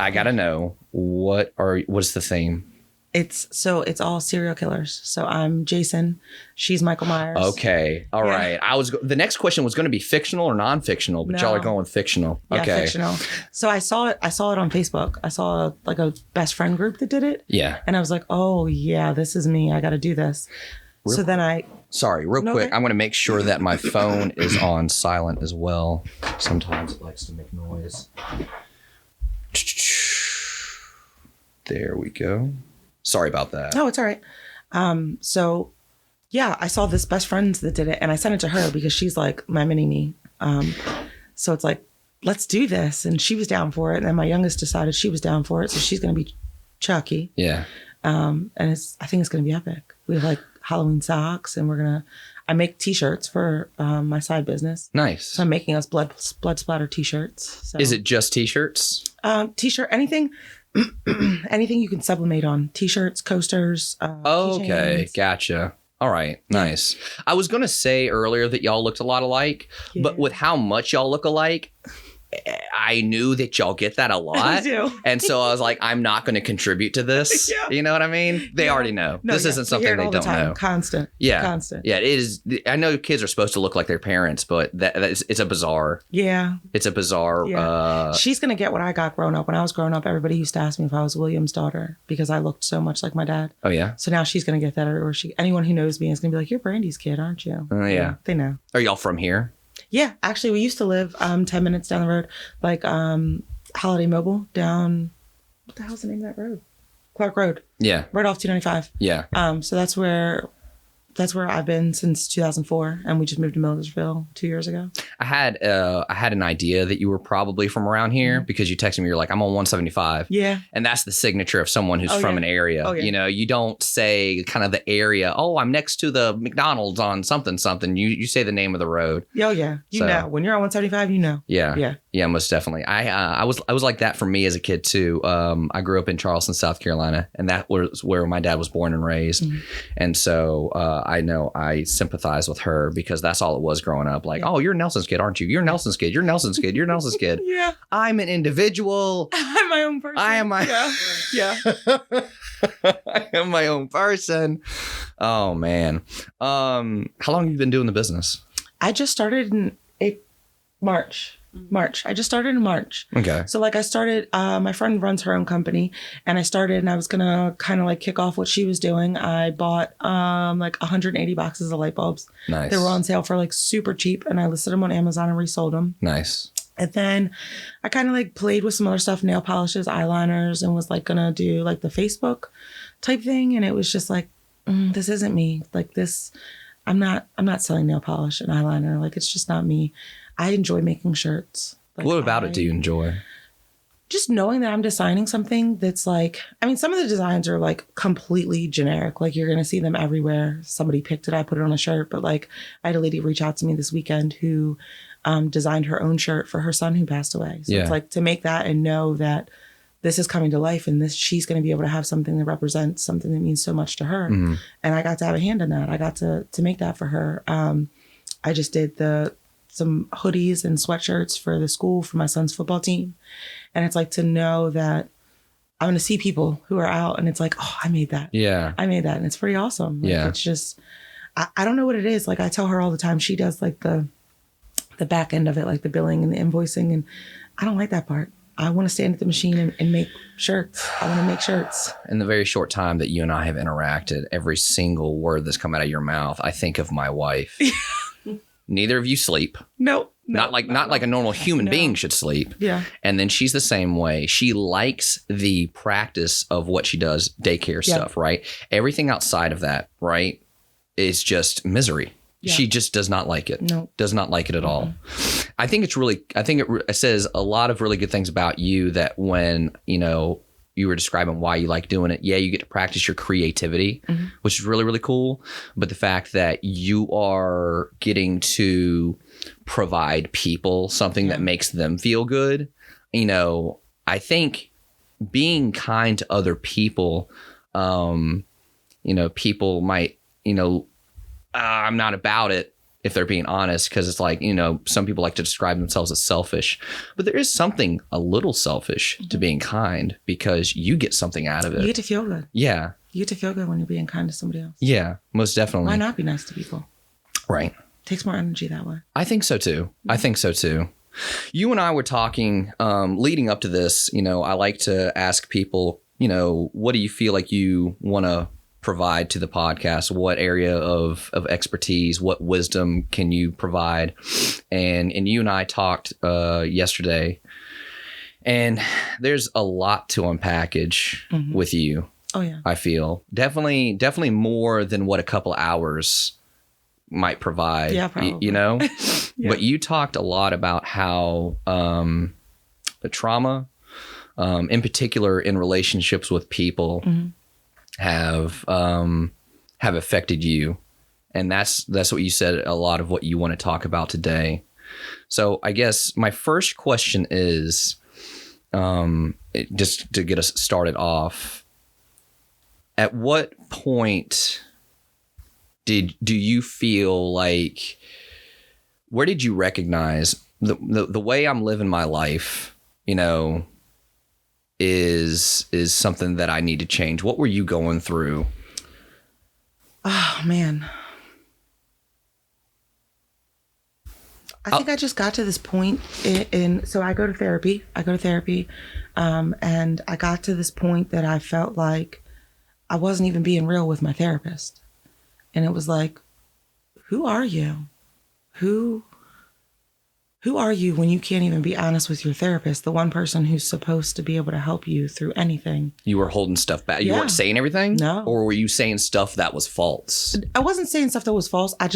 I gotta know what's the theme? It's all serial killers. So I'm Jason. She's Michael Myers. Okay. All right. The next question was going to be fictional or non-fictional, but y'all are going with fictional. Yeah, okay. Fictional. So I saw it on Facebook. I saw like a best friend group that did it. Yeah. And I was like, oh yeah, this is me. I got to do this. Real quick, quick. I'm going to make sure that my phone is on silent as well. Sometimes it likes to make noise. There we go. Sorry about that. Oh, it's all right. So yeah, I saw this best friends that did it and I sent it to her because she's like my mini me. So it's like, let's do this. And she was down for it. And then my youngest decided she was down for it. So she's going to be Chucky. Yeah. And I think it's going to be epic. We have like Halloween socks and I make t-shirts for my side business. Nice. So I'm making us blood splatter t-shirts. So. Is it just t-shirts? T-shirt, anything you can sublimate on. T-shirts, coasters. Okay, gotcha. All right, nice. I was going to say earlier that y'all looked a lot alike, but with how much y'all look alike, I knew that y'all get that a lot. I do. And so I was like, I'm not going to contribute to this. Yeah. You know what I mean? They already know. No, this isn't something they don't know. Constant. Yeah. Constant. Yeah, it is. I know kids are supposed to look like their parents, but it's a bizarre. Yeah. It's a bizarre. Yeah. She's going to get what I got growing up. When I was growing up, everybody used to ask me if I was William's daughter because I looked so much like my dad. Oh, yeah? So now she's going to get that everywhere. Anyone who knows me is going to be like, you're Brandi's kid, aren't you? Oh, yeah. They know. Are y'all from here? Yeah, actually, we used to live 10 minutes down the road, like Holiday Mobile down. What the hell's the name of that road? Clark Road. Yeah. Right off 295. Yeah. So that's where I've been since 2004, and we just moved to Millersville 2 years ago. I had an idea that you were probably from around here because you texted me. You're like, I'm on 175. Yeah. And that's the signature of someone who's from an area. Oh, yeah. You know, you don't say kind of the area. Oh, I'm next to the McDonald's on something. You say the name of the road. Oh yeah. You know when you're on 175, you know. Yeah. Yeah. Yeah, most definitely. I was like that for me as a kid too. I grew up in Charleston, South Carolina, and that was where my dad was born and raised. Mm-hmm. And so I know I sympathize with her because that's all it was growing up. Like, oh, you're Nelson's kid, aren't you? You're Nelson's kid. You're Nelson's kid. You're Nelson's kid. Yeah. I'm an individual. I'm my own person. I am my Yeah. I am my own person. Oh man. How long have you been doing the business? I just started in March. I just started in March. Okay. So like I started, my friend runs her own company and I was going to kind of like kick off what she was doing. I bought like 180 boxes of light bulbs. Nice. They were on sale for like super cheap and I listed them on Amazon and resold them. Nice. And then I kind of like played with some other stuff, nail polishes, eyeliners, and was like going to do like the Facebook type thing. And it was just like, this isn't me. Like this, I'm not selling nail polish and eyeliner. Like it's just not me. I enjoy making shirts. Like, what about it do you enjoy? Just knowing that I'm designing something that's like, I mean, some of the designs are like completely generic. Like you're going to see them everywhere. Somebody picked it. I put it on a shirt. But like I had a lady reach out to me this weekend who designed her own shirt for her son who passed away. So it's like to make that and know that this is coming to life and she's going to be able to have something that represents something that means so much to her. Mm-hmm. And I got to have a hand in that. I got to make that for her. I just did some hoodies and sweatshirts for the school for my son's football team. And it's like to know that I'm going to see people who are out and it's like, oh, I made that. Yeah. I made that. And it's pretty awesome. Like, yeah. It's just, I don't know what it is. Like I tell her all the time, she does like the back end of it, like the billing and the invoicing. And I don't like that part. I want to stand at the machine and make shirts. I want to make shirts. In the very short time that you and I have interacted, every single word that's come out of your mouth, I think of my wife. Neither of you sleep. No. Not like a normal human being should sleep. Yeah. And then she's the same way. She likes the practice of what she does, daycare stuff, right? Everything outside of that, right, is just misery. Yeah. She just does not like it. No. Does not like it at all. I think it says a lot of really good things about you that when, you were describing why you like doing it. Yeah, you get to practice your creativity, which is really, really cool. But the fact that you are getting to provide people something that makes them feel good, I think being kind to other people, people might, I'm not about it if they're being honest, because it's like, some people like to describe themselves as selfish, but there is something a little selfish to being kind because you get something out of it. You get to feel good. Yeah. You get to feel good when you're being kind to somebody else. Yeah, most definitely. Why not be nice to people? Right. Takes more energy that way. I think so too. You and I were talking leading up to this. I like to ask people, what do you feel like you want to provide to the podcast? What area of expertise, what wisdom can you provide? And you and I talked yesterday, and there's a lot to unpackage with you. Oh yeah. I feel definitely more than what a couple hours might provide. Yeah, probably. Yeah. But you talked a lot about how the trauma, in particular in relationships with people, have affected you, and that's what you said. A lot of what you want to talk about today. So I guess my first question is, just to get us started off, at what point do you feel like, where did you recognize the way I'm living my life, is something that I need to change? What were you going through? Oh man. I think I just got to this point so I go to therapy. And I got to this point that I felt like I wasn't even being real with my therapist. And it was like, who are you? Who are you when you can't even be honest with your therapist, the one person who's supposed to be able to help you through anything? You were holding stuff back. You weren't saying everything? No. Or were you saying stuff that was false? I wasn't saying stuff that was false. I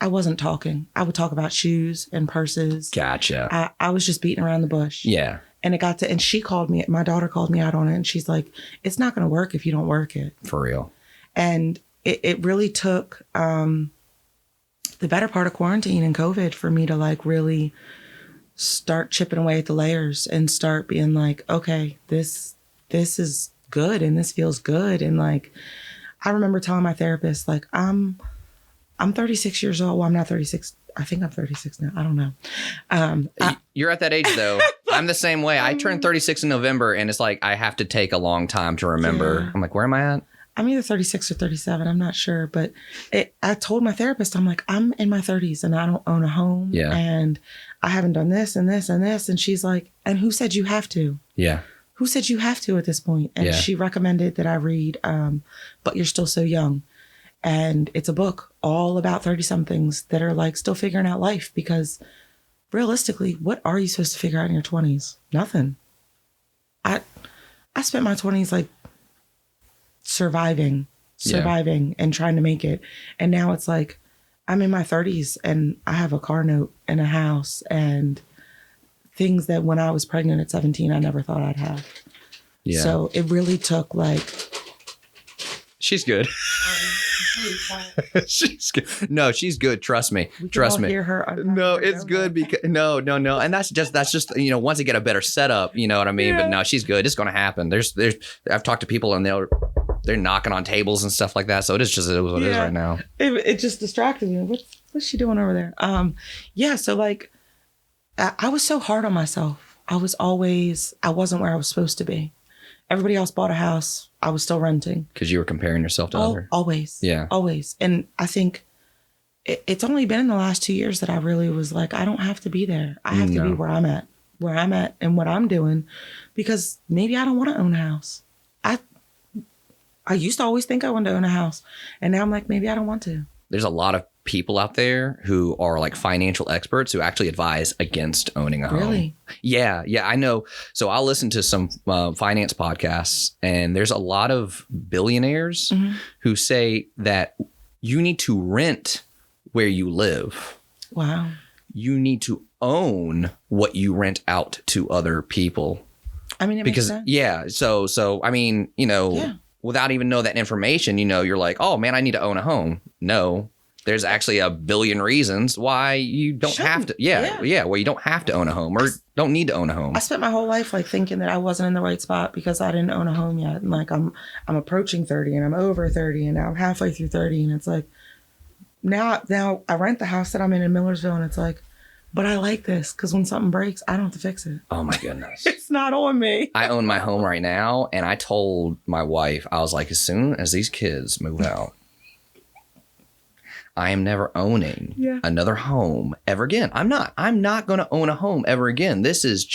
wasn't talking. I would talk about shoes and purses. Gotcha. I was just beating around the bush. Yeah. And and she called me, my daughter called me out on it, and she's like, it's not going to work if you don't work it. For real. And it really took the better part of quarantine and COVID for me to like really start chipping away at the layers and start being like, okay, this is good and this feels good. And like, I remember telling my therapist, like, I'm 36 years old. Well, I'm not 36. I think I'm 36 now. I don't know. You're at that age though. I'm the same way. I turned 36 in November, and it's like I have to take a long time to remember. Yeah. I'm like, where am I at? I'm either 36 or 37. I'm not sure. But I told my therapist, I'm like, I'm in my 30s and I don't own a home. Yeah. And I haven't done this and this and this. And she's like, and who said you have to? Yeah. Who said you have to at this point? And she recommended that I read But You're Still So Young. And it's a book all about 30-somethings that are like still figuring out life, because realistically, what are you supposed to figure out in your 20s? Nothing. I spent my 20s like surviving and trying to make it. And now it's like I'm in my 30s and I have a car note and a house and things that when I was pregnant at 17, I never thought I'd have. Yeah. So it really took like... She's good. She's good. No, she's good. Trust me. Trust me. Hear her. No, it's good because no. And that's just once they get a better setup, you know what I mean? Yeah. But no, she's good. It's going to happen. There's I've talked to people and they're knocking on tables and stuff like that. So it is what it is right now. It just distracted me. What's she doing over there? So like I was so hard on myself. I wasn't where I was supposed to be. Everybody else bought a house. I was still renting. Because you were comparing yourself to others. Always. Yeah. Always. And I think it's only been in the last 2 years that I really was like, I don't have to be there. I have to be where I'm at and what I'm doing, because maybe I don't want to own a house. I used to always think I wanted to own a house. And now I'm like, maybe I don't want to. There's a lot of people out there who are like financial experts who actually advise against owning a home. Really? Yeah, I know. So I'll listen to some finance podcasts, and there's a lot of billionaires who say that you need to rent where you live. Wow. You need to own what you rent out to other people. I mean, it makes sense. Yeah. So I mean, without even know that information, you're like, oh man, I need to own a home. No. There's actually a billion reasons why you don't have to. Well, you don't have to own a home or don't need to own a home. I spent my whole life like thinking that I wasn't in the right spot because I didn't own a home yet. And like I'm approaching 30 and I'm over 30 and now I'm halfway through 30. And it's like, now I rent the house that I'm in Millersville, and it's like, but I like this because when something breaks, I don't have to fix it. Oh my goodness. It's not on me. I own my home right now, and I told my wife, I was like, as soon as these kids move out, I am never owning another home ever again. I'm not going to own a home ever again. This is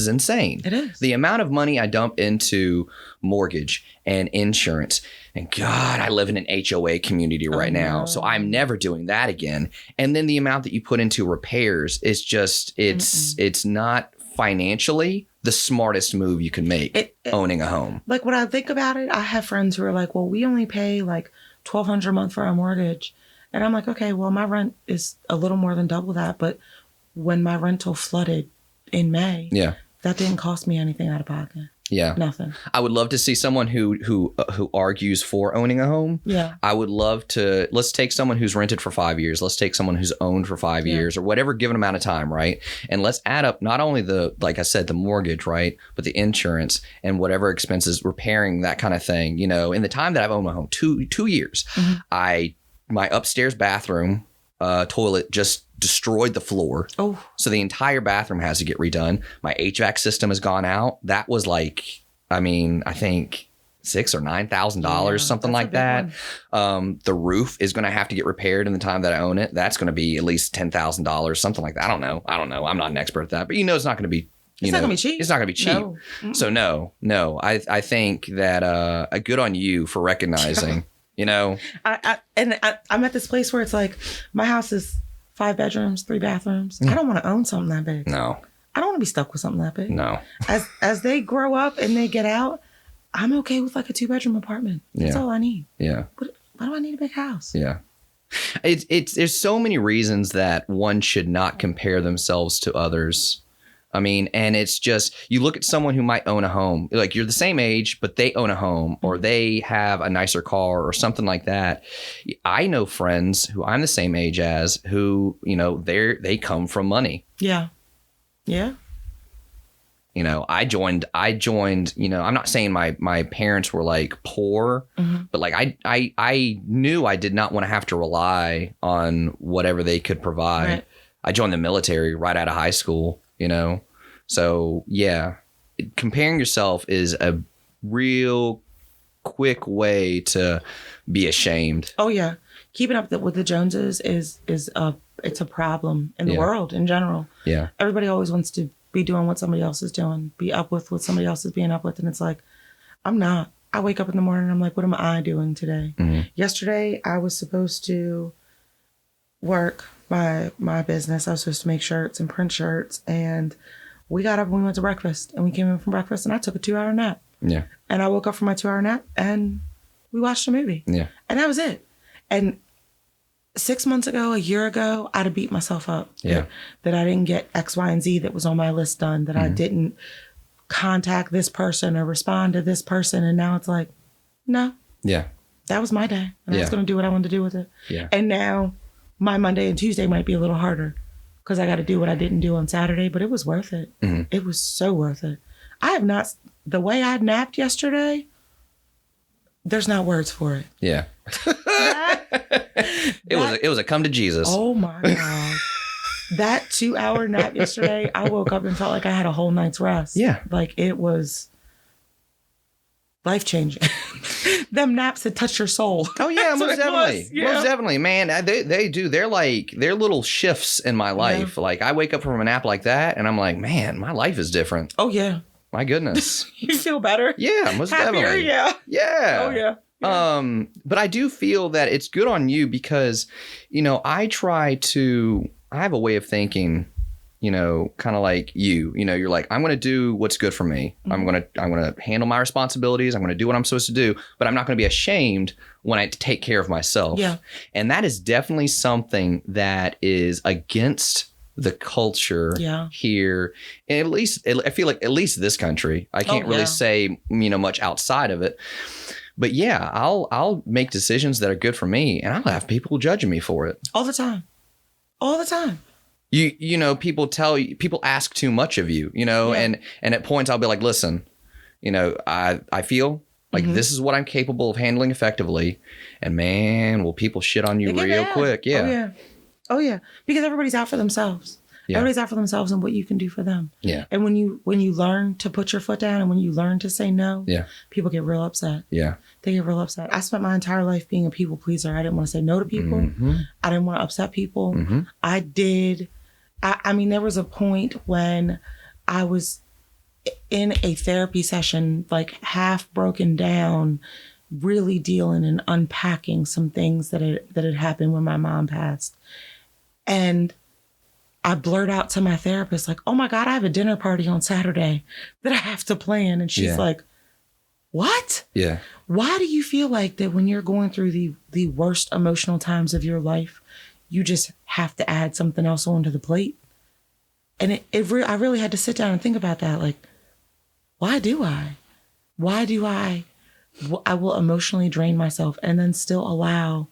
insane. It is. The amount of money I dump into mortgage and insurance. And God, I live in an HOA community right now. So I'm never doing that again. And then the amount that you put into repairs is just, it's not financially the smartest move you can make owning a home. Like when I think about it, I have friends who are like, well, we only pay like $1,200 a month for our mortgage. And I'm like, okay, well, my rent is a little more than double that. But when my rental flooded in May, that didn't cost me anything out of pocket. Yeah. Nothing. I would love to see someone who argues for owning a home. Yeah. I would love to, let's take someone who's rented for 5 years. Let's take someone who's owned for 5 years or whatever given amount of time, right? And let's add up not only like I said, the mortgage, right? But the insurance and whatever expenses, repairing, that kind of thing. In the time that I've owned my home, 2 years, my upstairs bathroom toilet just destroyed the floor. Oh. So the entire bathroom has to get redone. My HVAC system has gone out. That was like, I think $6,000 or $9,000, something like that. The roof is going to have to get repaired in the time that I own it. That's going to be at least $10,000, something like that. I don't know. I'm not an expert at that, but it's not going to be. It's not going to be cheap. It's not going to be cheap. No. So no. I think that good on you for recognizing. I'm at this place where it's like my house is 5 bedrooms, 3 bathrooms. I don't want to own something that big. No. I don't want to be stuck with something that big. No. As they grow up and they get out, I'm okay with like a 2-bedroom apartment. That's all I need. Yeah. Why do I need a big house? Yeah. There's so many reasons that one should not compare themselves to others. And it's just, you look at someone who might own a home, like you're the same age, but they own a home or they have a nicer car or something like that. I know friends who I'm the same age as who, they come from money. Yeah. Yeah. I joined, I'm not saying my parents were like poor, but like I knew I did not want to have to rely on whatever they could provide. Right. I joined the military right out of high school. So comparing yourself is a real quick way to be ashamed. Oh yeah. Keeping up with the Joneses it's a problem in the world in general. Yeah. Everybody always wants to be doing what somebody else is doing, be up with what somebody else is being up with. And it's like, I'm not. I wake up in the morning and I'm like, what am I doing today? Yesterday, I was supposed to work my business. I was supposed to make shirts and print shirts, and we got up and we went to breakfast, and we came in from breakfast and I took a 2-hour nap. Yeah. And I woke up from my 2-hour nap and we watched a movie. Yeah. And that was it. And 6 months ago, a year ago, I'd have beat myself up. Yeah. That I didn't get X, Y, and Z that was on my list done, that I didn't contact this person or respond to this person. And now it's like, no. Yeah. That was my day. And I was going to do what I wanted to do with it. Yeah. And now my Monday and Tuesday might be a little harder because I got to do what I didn't do on Saturday, but it was worth it. It was so worth it. The way I napped yesterday, there's not words for it. Yeah. It was a come to Jesus. Oh my God. That 2-hour nap yesterday, I woke up and felt like I had a whole night's rest. Yeah. Like it was life-changing. Them naps had touched your soul. Oh yeah, most definitely. Yeah. Most definitely, man. They do. They're little shifts in my life. Yeah. Like I wake up from a nap like that and I'm like, man, my life is different. Oh yeah. My goodness. You feel better? Yeah, most Happier, definitely. Yeah. Yeah. Oh yeah. Yeah. But I do feel that it's good on you because, I have a way of thinking, kind of like you're like, I'm going to do what's good for me. I'm going to handle my responsibilities. I'm going to do what I'm supposed to do, but I'm not going to be ashamed when I take care of myself. Yeah. And that is definitely something that is against the culture here. And at least, I feel like at least this country, I can't really say, much outside of it. But yeah, I'll make decisions that are good for me, and I'll have people judging me for it all the time. All the time. People ask too much of you, and at points I'll be like, listen, I feel Like, this is what I'm capable of handling effectively. And man, will people shit on you real quick. Yeah. Oh, yeah. Oh, yeah. Because everybody's out for themselves. Yeah. Everybody's out for themselves and what you can do for them. Yeah. And when you learn to put your foot down and when you learn to say no, people get real upset. Yeah. They get real upset. I spent my entire life being a people pleaser. I didn't want to say no to people. I didn't want to upset people. I did. I mean, there was a point when I was in a therapy session, like half broken down, really dealing and unpacking some things that had happened when my mom passed. And I blurt out to my therapist, like, oh my God, I have a dinner party on Saturday that I have to plan. And she's like, what? Yeah. Why do you feel like that when you're going through the worst emotional times of your life, you just have to add something else onto the plate? And I really had to sit down and think about that. Like, why do I? Why do I will emotionally drain myself and then still allow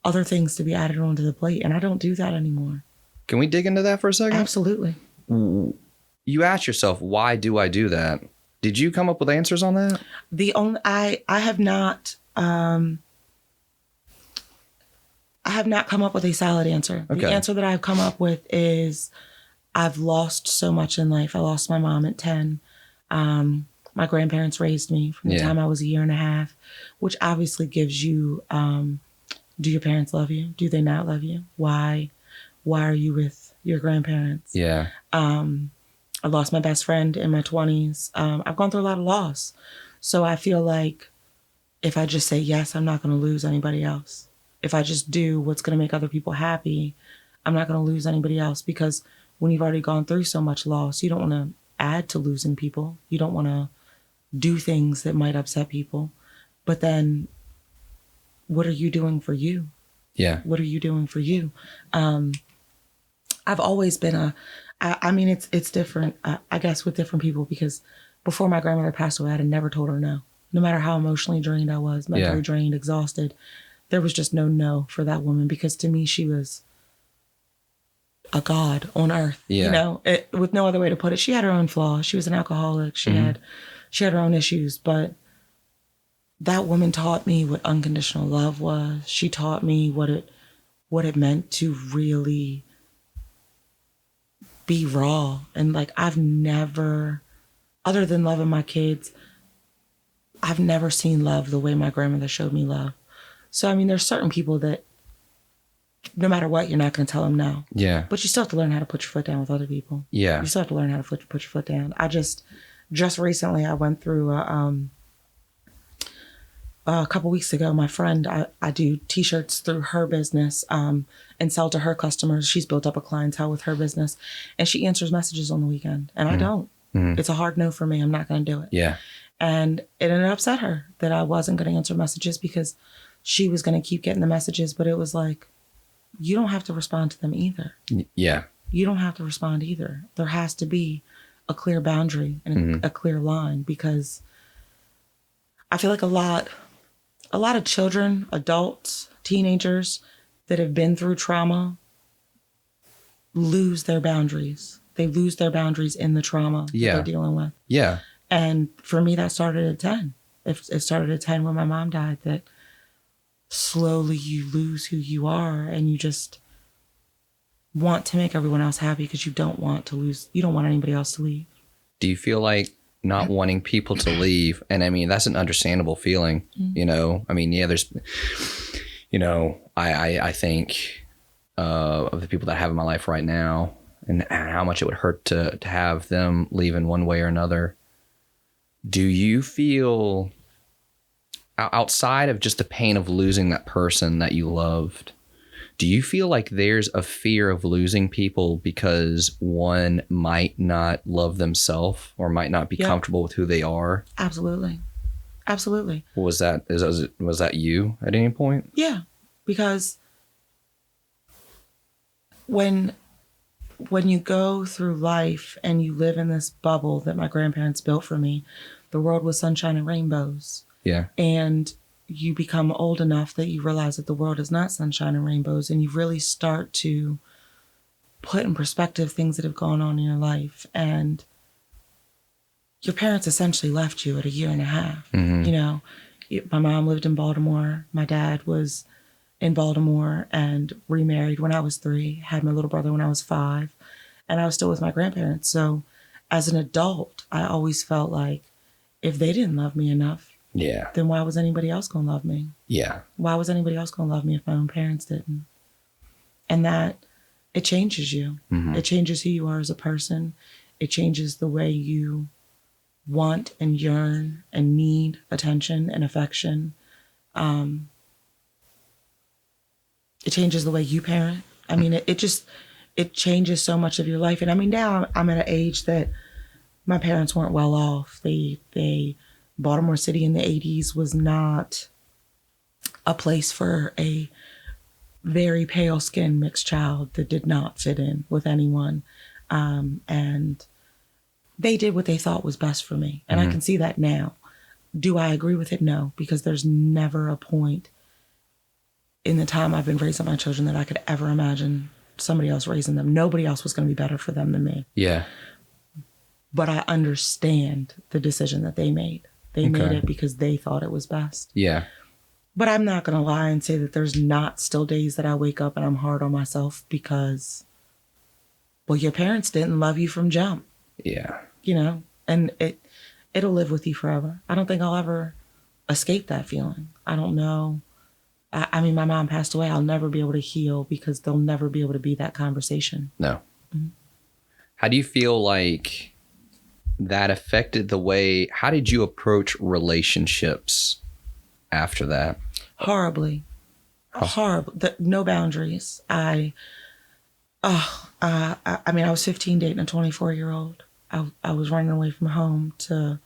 other things to be added onto the plate? And I don't do that anymore. Can we dig into that for a second? Absolutely. You ask yourself, why do I do that? Did you come up with answers on that? I have not come up with a solid answer. Okay. The answer that I've come up with is I've lost so much in life. I lost my mom at 10. My grandparents raised me from the time I was a year and a half, which obviously gives you, do your parents love you? Do they not love you? Why are you with your grandparents? Yeah. I lost my best friend in my 20s. I've gone through a lot of loss. So I feel like if I just say yes, I'm not going to lose anybody else. If I just do what's going to make other people happy, I'm not going to lose anybody else, because when you've already gone through so much loss, you don't want to add to losing people. You don't want to do things that might upset people. But then what are you doing for you? Yeah. What are you doing for you? I've always been I mean, it's different, I guess, with different people, because before my grandmother passed away, I had never told her no. No matter how emotionally drained I was, mentally drained, exhausted, there was just no for that woman, because to me, she was a god on earth, you know, with no other way to put it. She had her own flaws. She was an alcoholic. She had her own issues, but that woman taught me what unconditional love was. She taught me what it meant to really be raw. And like, I've never, other than loving my kids, I've never seen love the way my grandmother showed me love. So, I mean, there's certain people that no matter what, you're not going to tell them no. Yeah. But you still have to learn how to put your foot down with other people. Yeah. You still have to learn how to put your foot down. I just recently, I went through a couple weeks ago, my friend, I do t-shirts through her business and sell to her customers. She's built up a clientele with her business, and she answers messages on the weekend, and I don't. It's a hard no for me. I'm not going to do it. Yeah. And it ended up upset her that I wasn't going to answer messages, because she was going to keep getting the messages, but it was like, you don't have to respond to them either. Yeah. You don't have to respond either. There has to be a clear boundary and a clear line, because I feel like a lot of children, adults, teenagers that have been through trauma lose their boundaries. They lose their boundaries in the trauma that they're dealing with. Yeah. And for me, that started at 10. It started at 10 when my mom died, that slowly you lose who you are, and you just want to make everyone else happy because you don't want to lose. You don't want anybody else to leave. Do you feel like not wanting people to leave? And I mean, that's an understandable feeling, you know? I mean, yeah, there's, you know, I think of the people that I have in my life right now, and how much it would hurt to have them leave in one way or another. Do you feel, outside of just the pain of losing that person that you loved, do you feel like there's a fear of losing people because one might not love themselves or might not be comfortable with who they are? Absolutely. Absolutely. Was that you at any point? Yeah, because when you go through life and you live in this bubble that my grandparents built for me, the world was sunshine and rainbows. Yeah. And you become old enough that you realize that the world is not sunshine and rainbows, and you really start to put in perspective things that have gone on in your life. And your parents essentially left you at 1.5 years. Mm-hmm. You know, my mom lived in Baltimore. My dad was in Baltimore and remarried when I was 3, had my little brother when I was 5, and I was still with my grandparents. So as an adult, I always felt like if they didn't love me enough, Yeah. then why was anybody else going to love me? Yeah. Why was anybody else going to love me if my own parents didn't? And that, it changes you. Mm-hmm. It changes who you are as a person. It changes the way you want and yearn and need attention and affection. It changes the way you parent. I mean, it changes so much of your life. And I mean, now I'm at an age that my parents weren't well off. Baltimore City in the 80s was not a place for a very pale skinned mixed child that did not fit in with anyone. And they did what they thought was best for me. And I can see that now. Do I agree with it? No, because there's never a point in the time I've been raising my children that I could ever imagine somebody else raising them. Nobody else was going to be better for them than me. Yeah. But I understand the decision that they made. They made it because they thought it was best. Yeah. But I'm not going to lie and say that there's not still days that I wake up and I'm hard on myself because, well, your parents didn't love you from jump. Yeah. You know, and it'll live with you forever. I don't think I'll ever escape that feeling. I don't know. I mean, my mom passed away. I'll never be able to heal because there'll never be able to be that conversation. No. Mm-hmm. How do you feel like that affected the way, how did you approach relationships after that? Horribly. Horrible. No boundaries. I mean, I was 15 dating a 24-year-old. I was running away from home to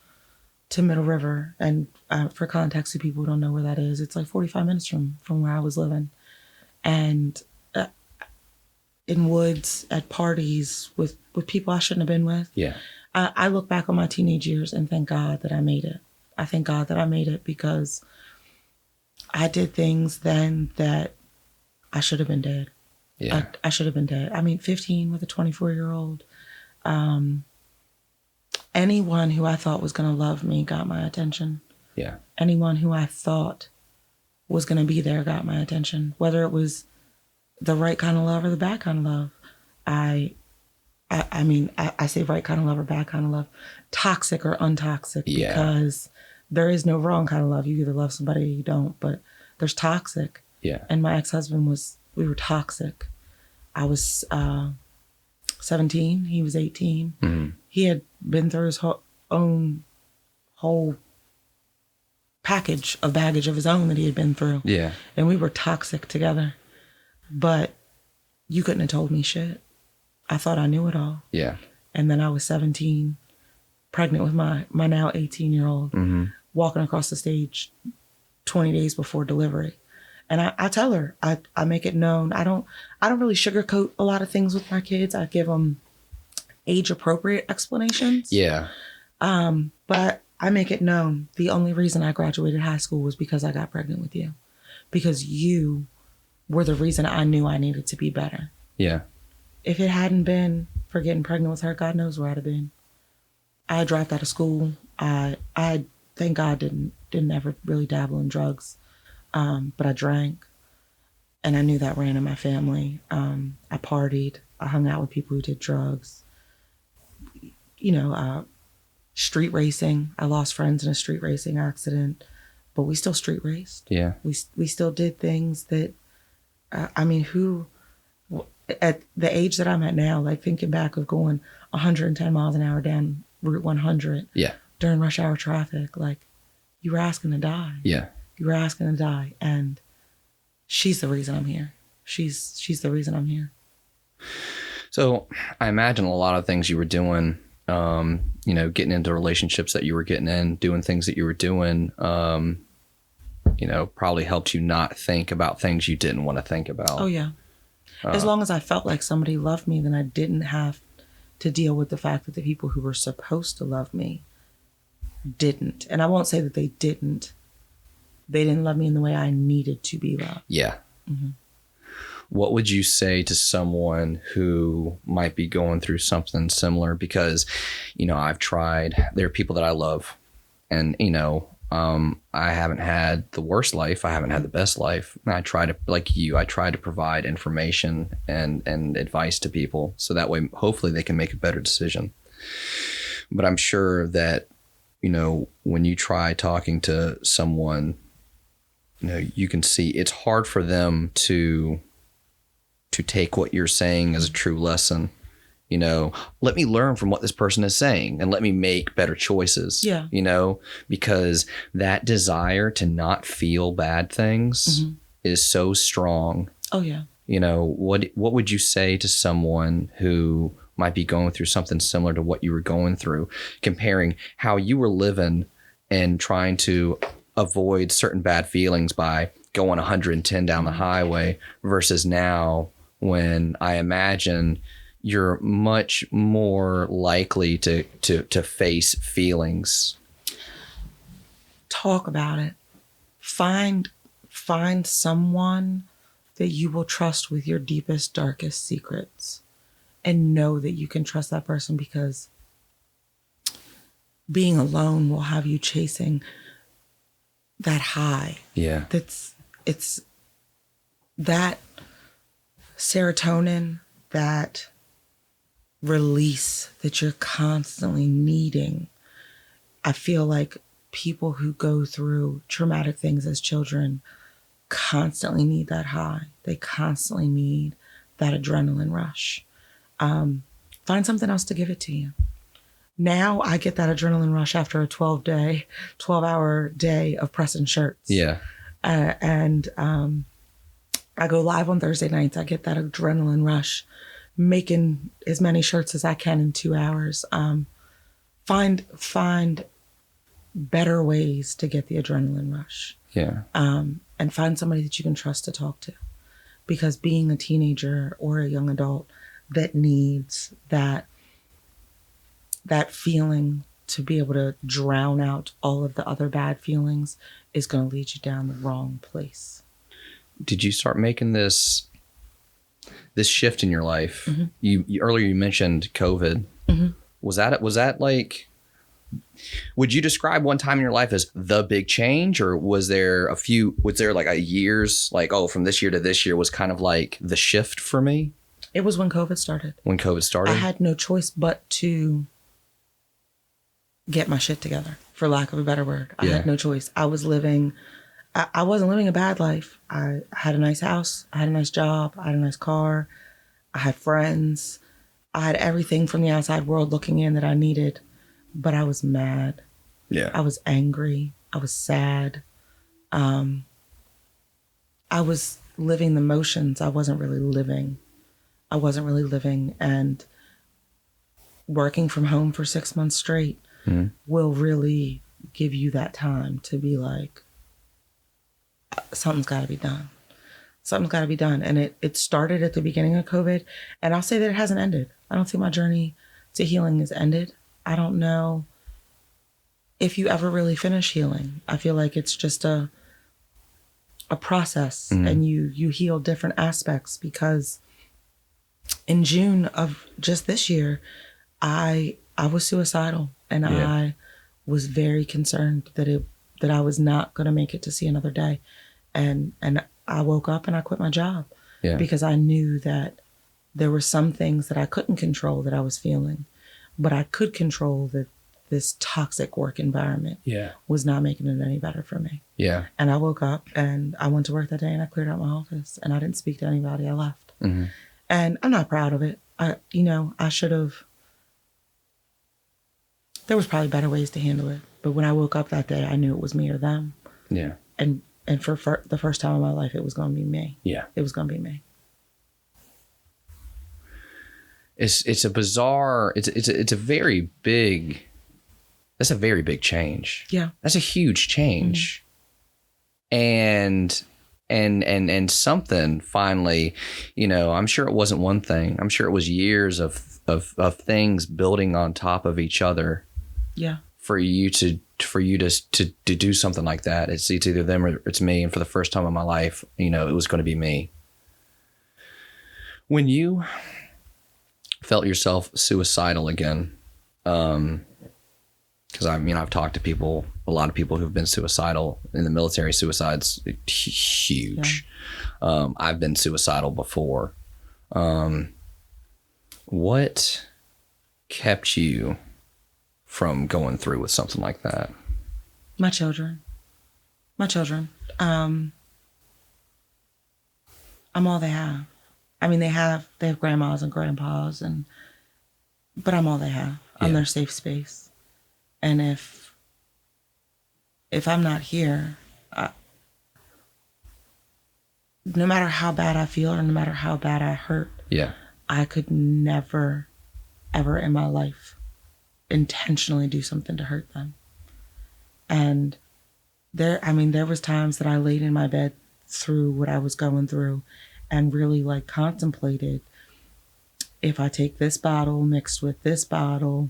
Middle River. And for context, to people who don't know where that is, it's like 45 minutes from where I was living. And in woods, at parties, with people I shouldn't have been with. Yeah. I look back on my teenage years and thank God that I made it. I thank God that I made it because I did things then that I should have been dead. Yeah. I should have been dead. I mean, 15 with a 24-year-old. Anyone who I thought was going to love me got my attention. Yeah. Anyone who I thought was going to be there got my attention. Whether it was the right kind of love or the bad kind of love. I mean, I say right kind of love or bad kind of love. Toxic or untoxic. Yeah. Because there is no wrong kind of love. You either love somebody or you don't. But there's toxic. Yeah. And my ex-husband we were toxic. I was 17. He was 18. Mm-hmm. He had been through his own whole baggage of his own that he had been through. Yeah. And we were toxic together. But you couldn't have told me shit. I thought I knew it all. Yeah. And then I was 17, pregnant with my now 18-year-old, walking across the stage 20 days before delivery. And I tell her, I make it known. I don't really sugarcoat a lot of things with my kids. I give them age appropriate explanations. Yeah. But I make it known. The only reason I graduated high school was because I got pregnant with you, because you were the reason I knew I needed to be better. Yeah. If it hadn't been for getting pregnant with her, God knows where I'd have been. I dropped out of school. I thank God didn't ever really dabble in drugs. But I drank, and I knew that ran in my family. I partied. I hung out with people who did drugs. You know, street racing. I lost friends in a street racing accident, but we still street raced. Yeah. We still did things that, I mean, who, at the age that I'm at now, like thinking back of going 110 miles an hour down Route 100 Yeah. during rush hour traffic, like you were asking to die. Yeah. You were asking to die, and she's the reason I'm here. She's the reason I'm here. So I imagine a lot of things you were doing, you know, getting into relationships that you were getting in, doing things that you were doing, you know, probably helped you not think about things you didn't want to think about. Oh, yeah. As long as I felt like somebody loved me, then I didn't have to deal with the fact that the people who were supposed to love me didn't. And I won't say that they didn't. They didn't love me in the way I needed to be loved. Yeah. Mm-hmm. What would you say to someone who might be going through something similar? Because, I've tried, there are people that I love, and, I haven't had the worst life. I haven't had the best life. I try to, like you, I try to provide information and advice to people so that way, hopefully they can make a better decision. But I'm sure that, when you try talking to someone, you can see it's hard for them to take what you're saying as a true lesson. Let me learn from what this person is saying and let me make better choices. Yeah. Because that desire to not feel bad things is so strong. Oh, yeah. What would you say to someone who might be going through something similar to what you were going through, comparing how you were living and trying to avoid certain bad feelings by going 110 down the highway versus now when I imagine you're much more likely to face feelings? Talk about it. Find someone that you will trust with your deepest, darkest secrets, and know that you can trust that person, because being alone will have you chasing that high. Yeah. It's that serotonin, that release that you're constantly needing. I feel like people who go through traumatic things as children constantly need that high. They constantly need that adrenaline rush. Find something else to give it to you. Now I get that adrenaline rush after a 12-hour day of pressing shirts. Yeah. And I go live on Thursday nights. I get that adrenaline rush, making as many shirts as I can in 2 hours. Find better ways to get the adrenaline rush. Yeah. And find somebody that you can trust to talk to. Because being a teenager or a young adult that needs that feeling to be able to drown out all of the other bad feelings is going to lead you down the wrong place. Did you start making this shift in your life? You earlier you mentioned COVID. Was that like, would you describe one time in your life as the big change, or was there like a years, like, oh, from this year to this year was kind of like the shift for me? It was when COVID started. When COVID started? I had no choice but to get my shit together, for lack of a better word. I had no choice. I wasn't living a bad life. I had a nice house. I had a nice job. I had a nice car. I had friends. I had everything from the outside world looking in that I needed. But I was mad. Yeah. I was angry. I was sad. I was living the motions. I wasn't really living. And working from home for 6 months straight will really give you that time to be like, something's got to be done. Something's got to be done. And it started at the beginning of COVID. And I'll say that it hasn't ended. I don't think my journey to healing has ended. I don't know if you ever really finish healing. I feel like it's just a process, and you heal different aspects, because in June of just this year, I was suicidal, and I was very concerned that I was not going to make it to see another day. And I woke up and I quit my job because I knew that there were some things that I couldn't control that I was feeling, but I could control that this toxic work environment was not making it any better for me. Yeah. And I woke up and I went to work that day and I cleared out my office and I didn't speak to anybody. I left. And I'm not proud of it. I should have. There was probably better ways to handle it. But when I woke up that day, I knew it was me or them. Yeah. And for the first time in my life, it was going to be me. Yeah. It was going to be me. It's a bizarre, it's a very big, that's a very big change. Yeah. That's a huge change. And something finally, I'm sure it wasn't one thing. I'm sure it was years of things building on top of each other. Yeah. For you to do something like that. It's either them or it's me. And for the first time in my life, it was going to be me. When you felt yourself suicidal again, because I've talked to people, a lot of people who've been suicidal in the military. Suicide's huge. Yeah. I've been suicidal before. What kept you from going through with something like that? My children. I'm all they have. I mean, they have grandmas and grandpas, but I'm all they have. I'm their safe space. And if I'm not here, no matter how bad I feel or no matter how bad I hurt, I could never, ever in my life intentionally do something to hurt them. And there was times that I laid in my bed through what I was going through and really like contemplated, if I take this bottle mixed with this bottle,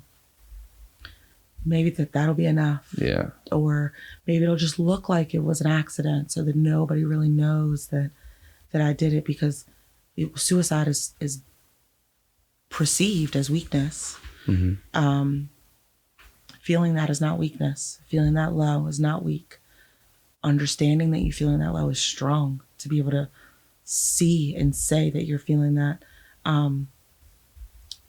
maybe that'll be enough. Yeah. Or maybe it'll just look like it was an accident so that nobody really knows that I did it, because suicide is perceived as weakness. Mm-hmm. Feeling that is not weakness. Feeling that low is not weak. Understanding that you're feeling that low is strong, to be able to see and say that you're feeling that.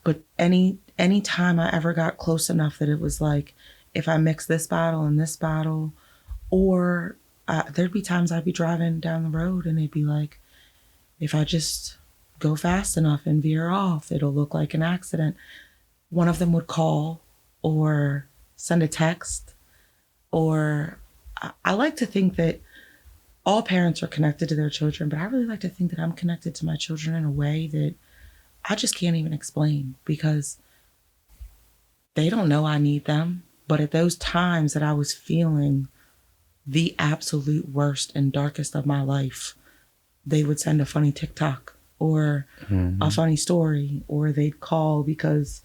But any time I ever got close enough that it was like, if I mix this bottle and this bottle, or there'd be times I'd be driving down the road and it'd be like, if I just go fast enough and veer off, it'll look like an accident. One of them would call or send a text, or I like to think that all parents are connected to their children, but I really like to think that I'm connected to my children in a way that I just can't even explain, because they don't know I need them. But at those times that I was feeling the absolute worst and darkest of my life, they would send a funny TikTok or a funny story, or they'd call because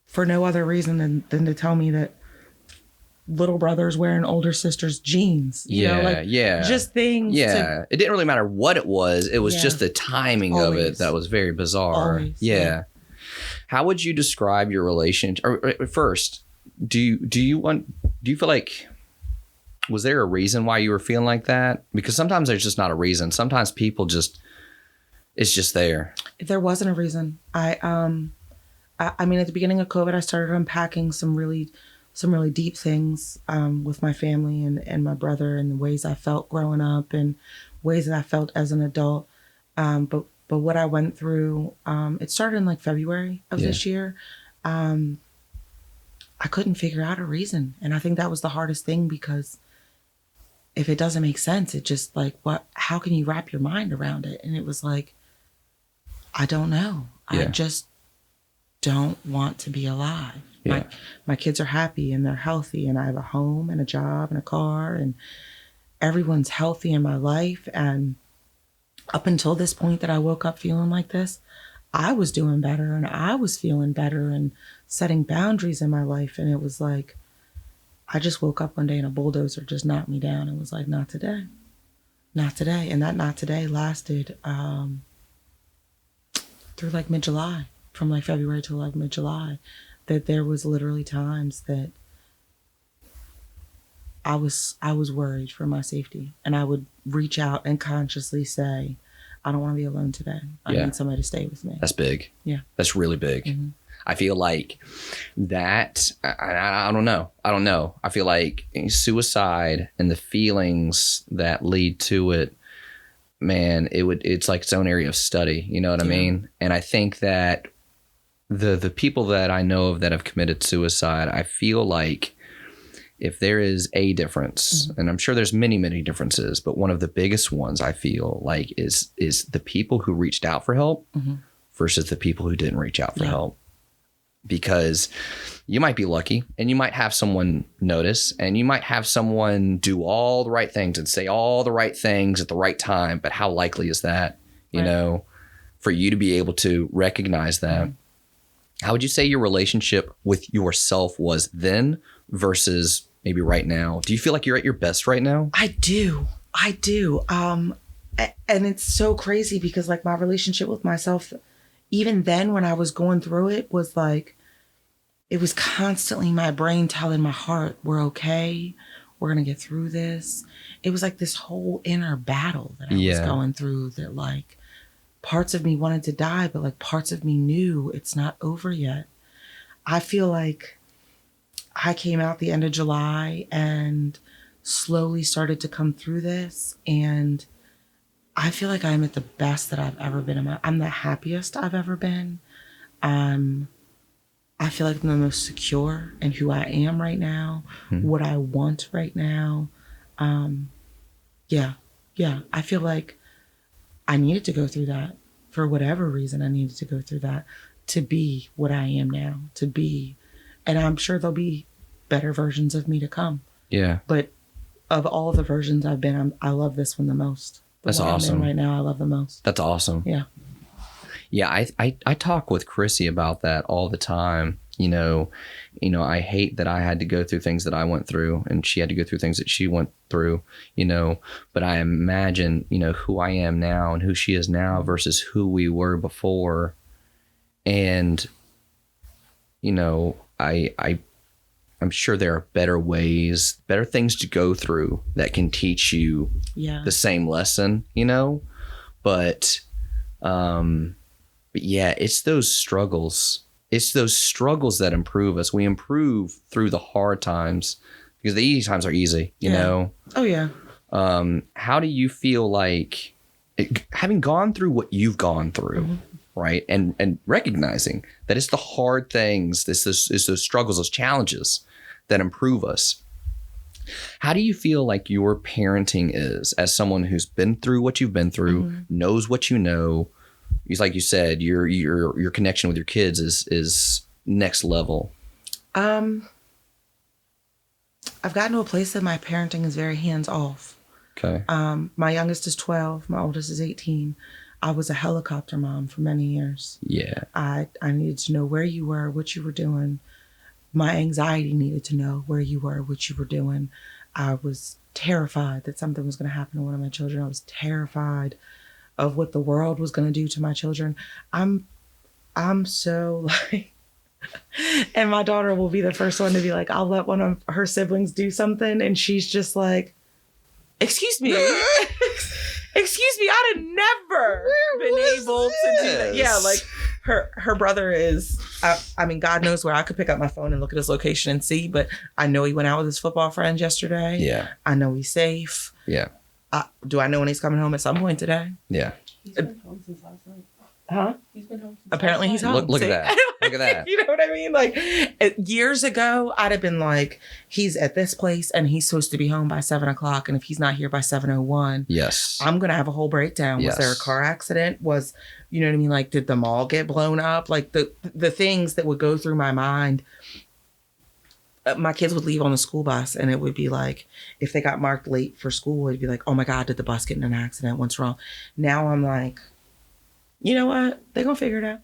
for no other reason than to tell me that little brother's wearing older sister's jeans. Just things. Yeah. It didn't really matter what it was. It was just the timing of it that was very bizarre. Always. Yeah. How would you describe your relationship? Or first, do you feel like, was there a reason why you were feeling like that? Because sometimes there's just not a reason. Sometimes people it's just there. There wasn't a reason. I mean, at the beginning of COVID, I started unpacking some really deep things with my family and my brother, and the ways I felt growing up and ways that I felt as an adult. But what I went through, it started in like February of this year. I couldn't figure out a reason. And I think that was the hardest thing, because if it doesn't make sense, it just like, how can you wrap your mind around it? And it was like, I don't know. I just don't want to be alive. Yeah. My kids are happy and they're healthy, and I have a home and a job and a car, and everyone's healthy in my life. And up until this point that I woke up feeling like this, I was doing better and I was feeling better and setting boundaries in my life. And it was like, I just woke up one day and a bulldozer just knocked me down and was like, not today, not today. And that not today lasted through like mid-July, from like February to like mid-July, that there was literally times that I was worried for my safety, and I would reach out and consciously say, I don't want to be alone today. I need somebody to stay with me. That's big. Yeah. That's really big. Mm-hmm. I feel like that, I don't know. I feel like suicide and the feelings that lead to it, man, it's like its own area of study. You know what I mean? And I think that the people that I know of that have committed suicide, I feel like if there is a difference, and I'm sure there's many, many differences, but one of the biggest ones I feel like is the people who reached out for help versus the people who didn't reach out for help. Because you might be lucky and you might have someone notice, and you might have someone do all the right things and say all the right things at the right time. But how likely is that, you know, for you to be able to recognize that? How would you say your relationship with yourself was then versus maybe right now? Do you feel like you're at your best right now? I do. And it's so crazy because like my relationship with myself, even then when I was going through it, was like, it was constantly my brain telling my heart, we're okay. We're going to get through this. It was like this whole inner battle that I was going through, that like parts of me wanted to die, but like parts of me knew it's not over yet. I feel like I came out the end of July and slowly started to come through this. And I feel like I'm at the best that I've ever been. I'm the happiest I've ever been. I feel like I'm the most secure in who I am right now, what I want right now. Yeah. I feel like I needed to go through that for whatever reason. I needed to go through that to be what I am now, to be. And I'm sure there'll be better versions of me to come. Yeah. But of all the versions I've been, I love this one the most. That's awesome. I'm in right now, I love the most. That's awesome. Yeah. Yeah, I talk with Chrissy about that all the time. You know, I hate that I had to go through things that I went through, and she had to go through things that she went through, but I imagine, who I am now and who she is now versus who we were before. And, I'm sure there are better ways, better things to go through that can teach you the same lesson, but yeah, it's those struggles. It's those struggles that improve us. We improve through the hard times because the easy times are easy, you know? Oh, yeah. How do you feel like having gone through what you've gone through, right? And recognizing that it's the hard things, it's those struggles, those challenges that improve us. How do you feel like your parenting is as someone who's been through what you've been through, knows what you know? It's like you said, your connection with your kids is next level. I've gotten to a place that my parenting is very hands off. Okay. My youngest is 12. My oldest is 18. I was a helicopter mom for many years. Yeah. I needed to know where you were, what you were doing. My anxiety needed to know where you were, what you were doing. I was terrified that something was going to happen to one of my children. I was terrified of what the world was going to do to my children. I'm so like, and my daughter will be the first one to be like, I'll let one of her siblings do something. And she's just like, excuse me. Excuse me. I'd have never been able to do that. Yeah. Like her brother is, I mean, God knows where I could pick up my phone and look at his location and see, but I know he went out with his football friends yesterday. Yeah. I know he's safe. Yeah. Do I know when he's coming home at some point today? Yeah. He's been home since last night. Huh? He's been home since apparently he's home. Look at that. Look at that. You know what I mean? Like years ago, I'd have been like, he's at this place and he's supposed to be home by 7:00. And if he's not here by 7:01, yes, I'm going to have a whole breakdown. Yes. Was there a car accident? You know what I mean? Like, did the mall get blown up? Like the things that would go through my mind. My kids would leave on the school bus and it would be like, if they got marked late for school, it'd be like, oh my God, did the bus get in an accident? What's wrong? Now I'm like, you know what? They're going to figure it out.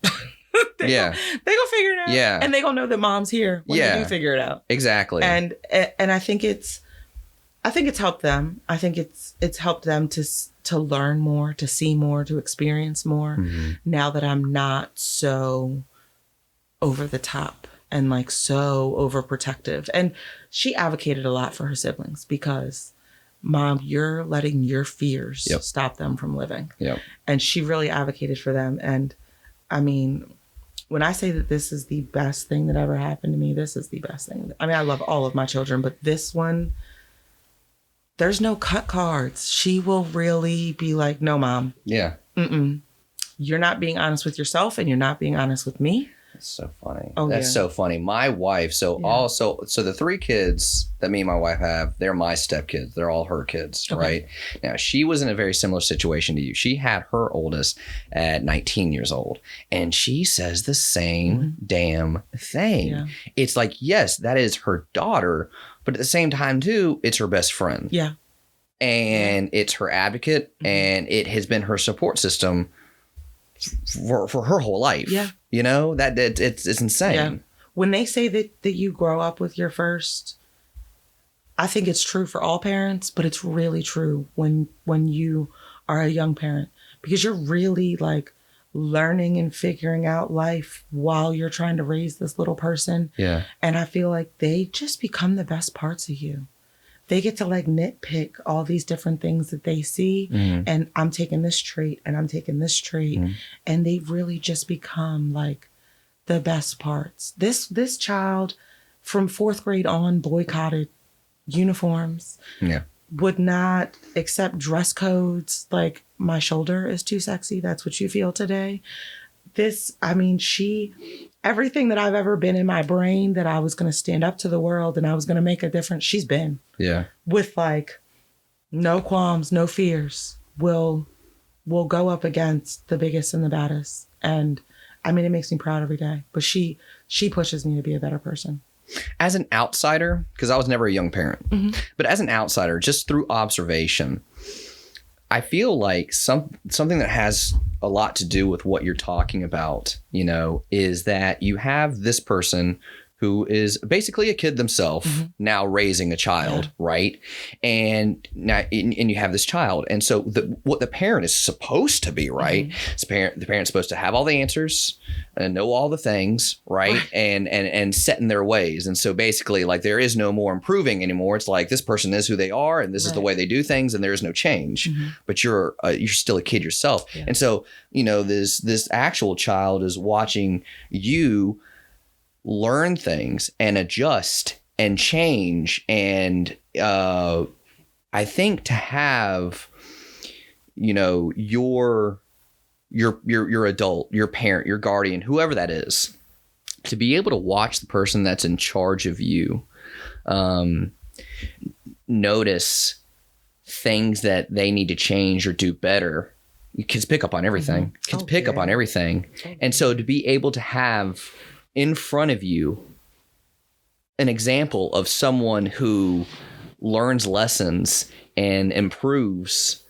They're going to figure it out. Yeah. And they're going to know that mom's here when they do figure it out. Exactly. And I think it's helped them. I think it's helped them to learn more, to see more, to experience more. Now that I'm not so over the top and like so overprotective. And she advocated a lot for her siblings because, Mom, you're letting your fears stop them from living. Yep. And she really advocated for them. And I mean, when I say that this is the best thing that ever happened to me, this is the best thing. I mean, I love all of my children, but this one, there's no cut cards. She will really be like, no, Mom. Yeah. You're not being honest with yourself and you're not being honest with me. That's so funny. Oh, that's so funny. My wife, so the 3 kids that me and my wife have, they're my stepkids. They're all her kids, right? Now, she was in a very similar situation to you. She had her oldest at 19 years old, and she says the same damn thing. Yeah. It's like, yes, that is her daughter, but at the same time, too, it's her best friend. Yeah. And it's her advocate, and it has been her support system for her whole life. Yeah. You know, that it's insane. Yeah. When they say that you grow up with your first, I think it's true for all parents, but it's really true when you are a young parent, because you're really like learning and figuring out life while you're trying to raise this little person. Yeah. And I feel like they just become the best parts of you. They get to like nitpick all these different things that they see. And I'm taking this trait and I'm taking this trait. And they really just become like the best parts. This child from 4th grade on boycotted uniforms. Yeah. Would not accept dress codes. Like, my shoulder is too sexy. That's what you feel today. Everything that I've ever been in my brain that I was going to stand up to the world and I was going to make a difference, she's been. Yeah. With like no qualms, no fears, will go up against the biggest and the baddest. And I mean, it makes me proud every day, but she pushes me to be a better person. As an outsider, because I was never a young parent, but as an outsider, just through observation, I feel like something that has a lot to do with what you're talking about, is that you have this person who is basically a kid themselves now raising a child, right? And now, and you have this child. And so what the parent is supposed to be, right? The parent's supposed to have all the answers and know all the things, right? And set in their ways. And so basically, like, there is no more improving anymore. It's like, this person is who they are and this is the way they do things, and there is no change. But you're still a kid yourself. Yeah. And so, this actual child is watching you learn things and adjust and change. And I think to have, your adult, your parent, your guardian, whoever that is, to be able to watch the person that's in charge of you notice things that they need to change or do better. Kids pick up on everything. Kids pick up on everything. And so to be able to have in front of you an example of someone who learns lessons and improves,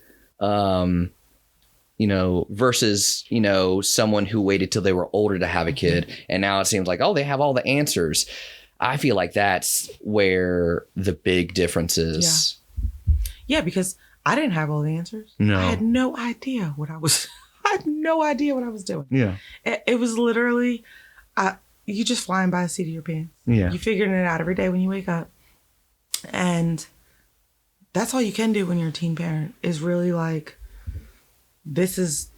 versus, someone who waited till they were older to have a kid. And now it seems like, they have all the answers. I feel like that's where the big difference is. Yeah, because I didn't have all the answers. No. I had no idea what I was doing. Yeah. It was literally, you just flying by the seat of your pants. Yeah. You figuring it out every day when you wake up. And that's all you can do when you're a teen parent, is really like, this is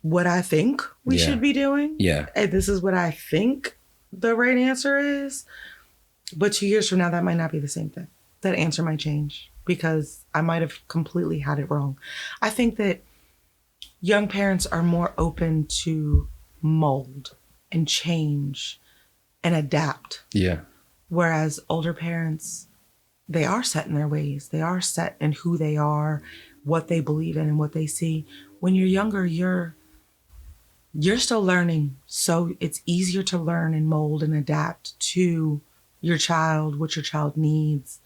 what I think we should be doing. Yeah. And this is what I think the right answer is. But 2 years from now, that might not be the same thing. That answer might change because I might have completely had it wrong. I think that young parents are more open to mold and change and adapt. Yeah. Whereas older parents, they are set in their ways. They are set in who they are, what they believe in, and what they see. When you're younger, you're still learning. So it's easier to learn and mold and adapt to your child, what your child needs,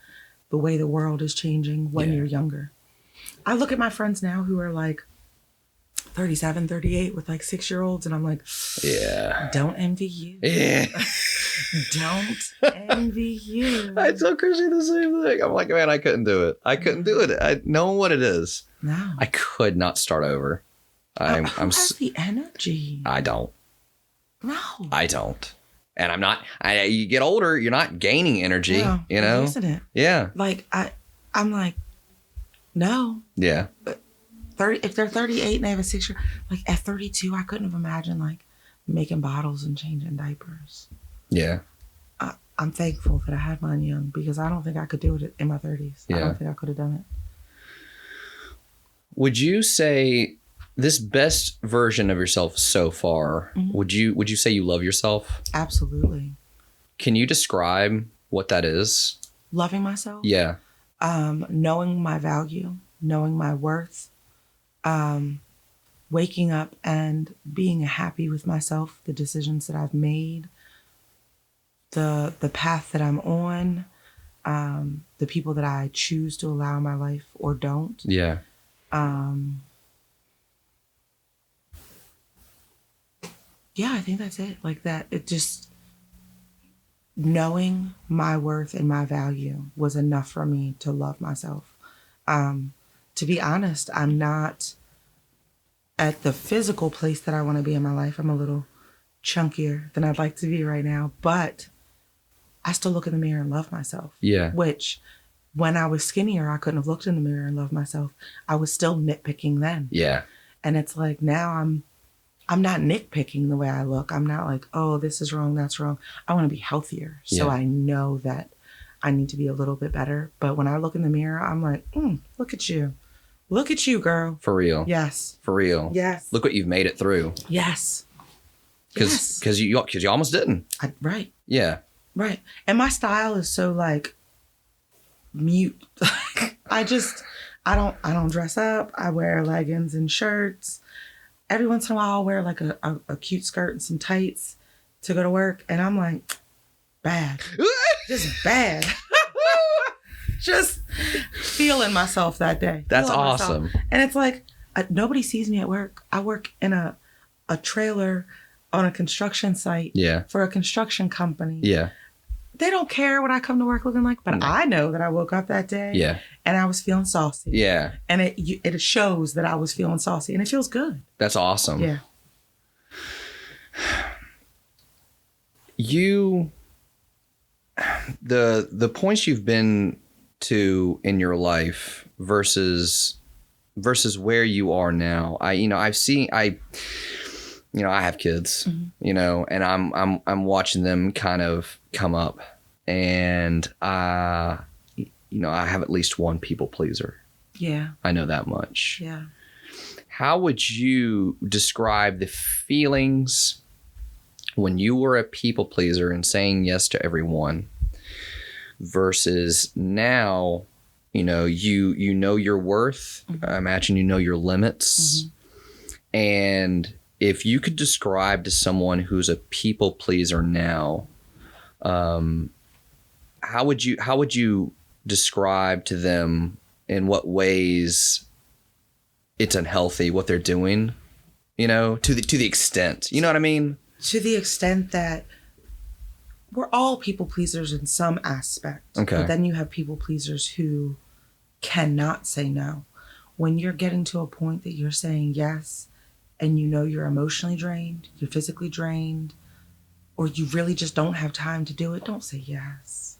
the way the world is changing when you're younger. I look at my friends now who are like 37, 38 with like 6-year-olds, and I'm like, don't envy you. Yeah. Don't envy you. I tell Chrissy the same thing. I'm like, man, I couldn't do it. I couldn't do it. Knowing what it is. No. I could not start over. Who has the energy? I don't. No. I don't. And I'm not, you get older, you're not gaining energy, Isn't it? Yeah. Like, I'm like, no. Yeah. But if they're 38 and they have a 6-year, like at 32, I couldn't have imagined like making bottles and changing diapers. Yeah. I'm thankful that I had mine young, because I don't think I could do it in my 30s. Yeah. I don't think I could have done it. Would you say this best version of yourself so far, would you say you love yourself? Absolutely. Can you describe what that is? Loving myself? Yeah. Knowing my value, knowing my worth, waking up and being happy with myself, the decisions that I've made, the path that I'm on, the people that I choose to allow in my life or don't. Yeah. Yeah, I think that's it. Like that, it just, knowing my worth and my value was enough for me to love myself. To be honest, I'm not at the physical place that I want to be in my life. I'm a little chunkier than I'd like to be right now, but I still look in the mirror and love myself. Yeah. Which when I was skinnier, I couldn't have looked in the mirror and loved myself. I was still nitpicking then. Yeah. And it's like now I'm not nitpicking the way I look. I'm not like, oh, this is wrong, that's wrong. I want to be healthier. So Yeah. I know that I need to be a little bit better. But when I look in the mirror, I'm like, look at you. Look at you, girl. For real. Yes. For real. Yes. Look what you've made it through. Yes. Because you almost didn't. Right. Yeah. Right. And my style is so like mute. I don't dress up. I wear leggings and shirts. Every once in a while I'll wear like a cute skirt and some tights to go to work. And I'm like, bad. Just bad. Just feeling myself that day. That's Feeling awesome. myself. And it's like, nobody sees me at work. I work in a trailer on a construction site for a construction company. Yeah. They don't care what I come to work looking like, but I know that I woke up that day and I was feeling saucy. Yeah. And it shows that I was feeling saucy and it feels good. That's awesome. Yeah. The points you've been to in your life versus where you are now. I have kids, and I'm watching them kind of come up, and I have at least one people pleaser. Yeah. I know that much. Yeah. How would you describe the feelings when you were a people pleaser and saying yes to everyone versus now, you know your worth. I imagine you know your limits. And if you could describe to someone who's a people pleaser now, how would you describe to them in what ways it's unhealthy what they're doing? To the extent, you know what I mean? To the extent that we're all people pleasers in some aspect. Okay. But then you have people pleasers who cannot say no. When you're getting to a point that you're saying yes, and you're emotionally drained, you're physically drained, or you really just don't have time to do it, don't say yes.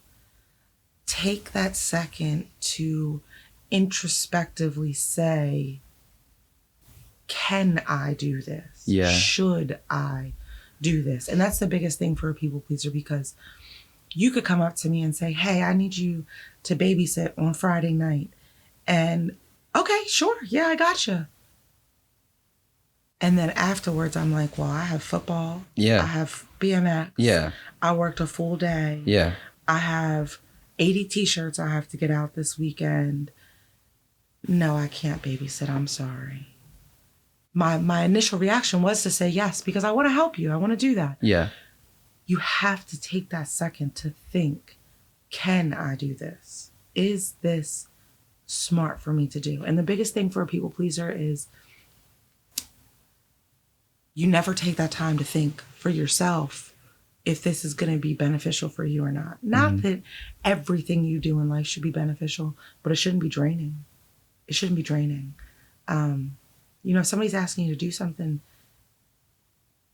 Take that second to introspectively say, can I do this? Yeah. Should I do this? And that's the biggest thing for a people pleaser, because you could come up to me and say, hey, I need you to babysit on Friday night. And okay, sure. Yeah, I gotcha. And then afterwards, I'm like, well, I have football. Yeah. I have BMX. Yeah. I worked a full day. Yeah. I have 80 t-shirts I have to get out this weekend. No, I can't babysit. I'm sorry. My initial reaction was to say yes, because I want to help you. I want to do that. Yeah. You have to take that second to think, can I do this? Is this smart for me to do? And the biggest thing for a people pleaser is you never take that time to think for yourself if this is going to be beneficial for you or not. Not that everything you do in life should be beneficial, but it shouldn't be draining. It shouldn't be draining. If somebody's asking you to do something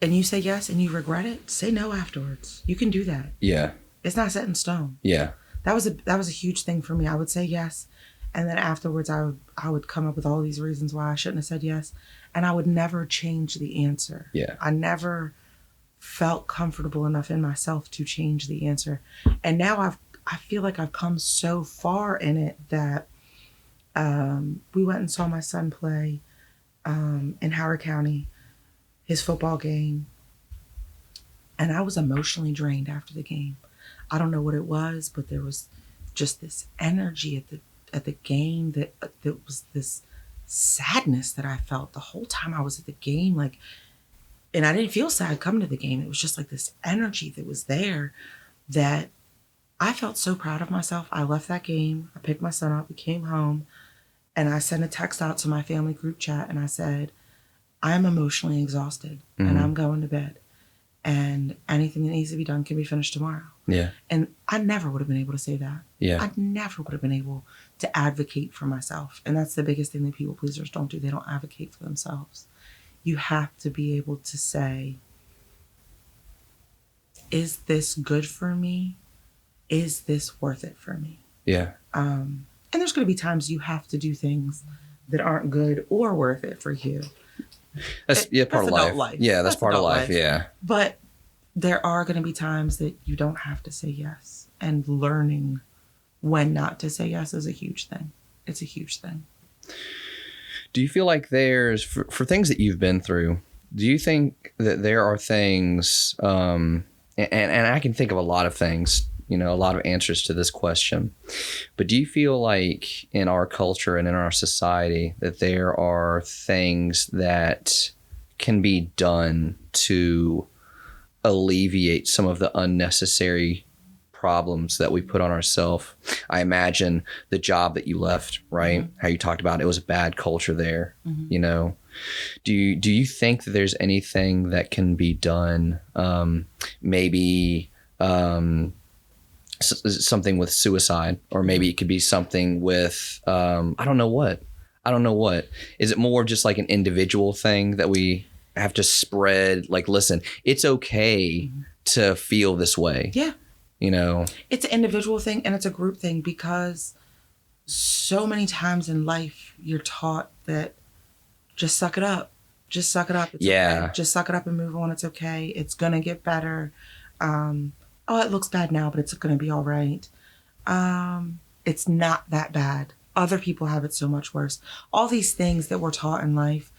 and you say yes and you regret it, say no afterwards. You can do that. Yeah. It's not set in stone. Yeah. That was a huge thing for me. I would say yes, and then afterwards I would come up with all these reasons why I shouldn't have said yes, and I would never change the answer. Yeah. I never felt comfortable enough in myself to change the answer. And now I feel like I've come so far in it that we went and saw my son play in Howard County, his football game. And I was emotionally drained after the game. I don't know what it was, but there was just this energy at the game that was this sadness that I felt the whole time I was at the game. And I didn't feel sad coming to the game. It was just like this energy that was there that I felt so proud of myself. I left that game. I picked my son up. We came home. And I sent a text out to my family group chat. And I said, I'm emotionally exhausted. And I'm going to bed. And anything that needs to be done can be finished tomorrow. Yeah. And I never would have been able to say that. Yeah. I never would have been able to advocate for myself. And that's the biggest thing that people pleasers don't do. They don't advocate for themselves. you have to be able to say, is this good for me? Is this worth it for me? Yeah. And there's going to be times you have to do things that aren't good or worth it for you. That's part of life. Yeah, that's part of life. Yeah. But there are going to be times that you don't have to say yes. And learning when not to say yes is a huge thing. It's a huge thing. Do you feel like there's, for things that you've been through, do you think that there are things, and I can think of a lot of things, a lot of answers to this question, but do you feel like in our culture and in our society that there are things that can be done to alleviate some of the unnecessary problems that we put on ourselves? I imagine the job that you left, right? Mm-hmm. How you talked about it was a bad culture there. Mm-hmm. Do you think that there's anything that can be done? Maybe something with suicide, or maybe it could be something with I don't know what. Is it more just like an individual thing that we have to spread? Like, listen, it's okay to feel this way. Yeah. It's an individual thing and it's a group thing, because so many times in life you're taught that just suck it up. Just suck it up. It's okay. Just suck it up and move on. It's okay. It's going to get better. It looks bad now, but it's going to be all right. It's not that bad. Other people have it so much worse. All these things that we're taught in life,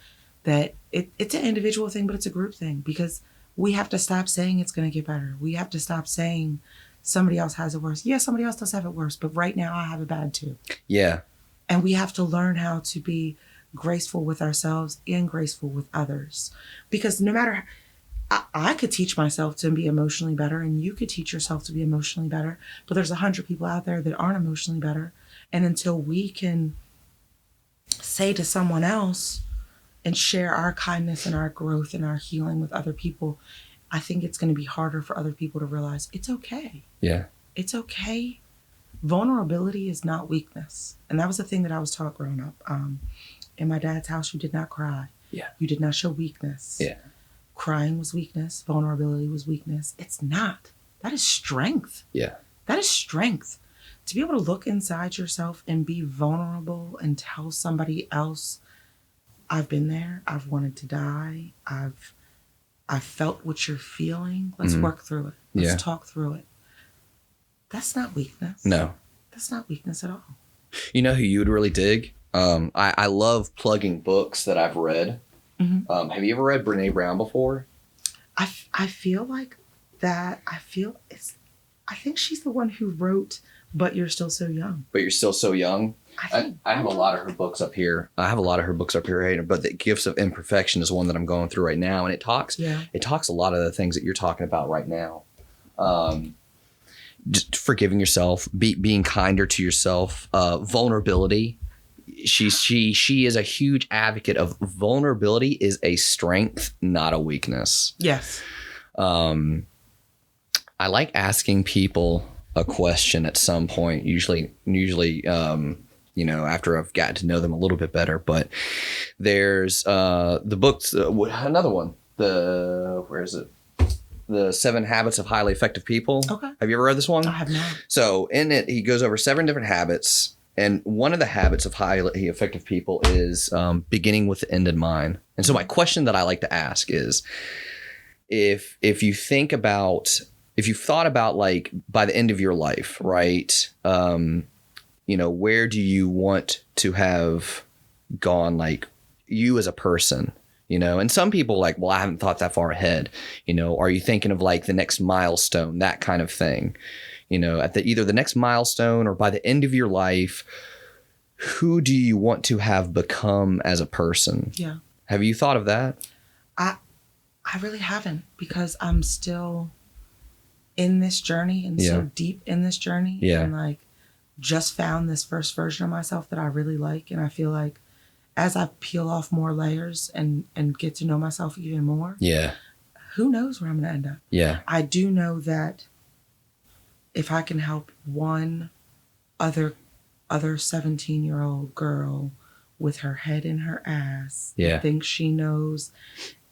that it's an individual thing, but it's a group thing, because we have to stop saying it's going to get better. We have to stop saying somebody else has it worse. Yeah, somebody else does have it worse, but right now I have it bad too. Yeah. And we have to learn how to be graceful with ourselves and graceful with others. Because no matter, I could teach myself to be emotionally better, and you could teach yourself to be emotionally better, but there's 100 people out there that aren't emotionally better. And until we can say to someone else and share our kindness and our growth and our healing with other people, I think it's going to be harder for other people to realize it's okay. Yeah. It's okay. Vulnerability is not weakness. And that was the thing that I was taught growing up. In my dad's house, you did not cry. Yeah. You did not show weakness. Yeah. Crying was weakness. Vulnerability was weakness. It's not. That is strength. Yeah. That is strength. To be able to look inside yourself and be vulnerable and tell somebody else, I've been there. I've wanted to die. I've felt what you're feeling. Let's work through it. Let's talk through it. That's not weakness. No. That's not weakness at all. You know who you would really dig? I love plugging books that I've read. Mm-hmm. Have you ever read Brandi Brown before? I feel like that. I think she's the one who wrote But You're Still So Young. But You're Still So Young? I have a lot of her books up here. But The Gifts of Imperfection is one that I'm going through right now. And it talks a lot of the things that you're talking about right now. Just forgiving yourself, being kinder to yourself, vulnerability. She is a huge advocate of vulnerability is a strength, not a weakness. Yes. I like asking people a question at some point, usually, after I've gotten to know them a little bit better. But there's the books, another one, where is it? The 7 Habits of Highly Effective People. Okay. Have you ever read this one? I have not. So in it, he goes over 7 different habits. And one of the habits of highly effective people is beginning with the end in mind. And so my question that I like to ask is, if you've thought about, like, by the end of your life, right? Where do you want to have gone, like, you as a person? And some people like, well, I haven't thought that far ahead. Are you thinking of like the next milestone, that kind of thing? At either the next milestone or by the end of your life, who do you want to have become as a person? Yeah. Have you thought of that? I really haven't, because I'm still in this journey and so deep in this journey. Yeah. And like just found this first version of myself that I really like. And I feel like as I peel off more layers and get to know myself even more, who knows where I'm going to end up? Yeah. I do know that if I can help one other 17-year-old girl with her head in her ass. Yeah. Thinks she knows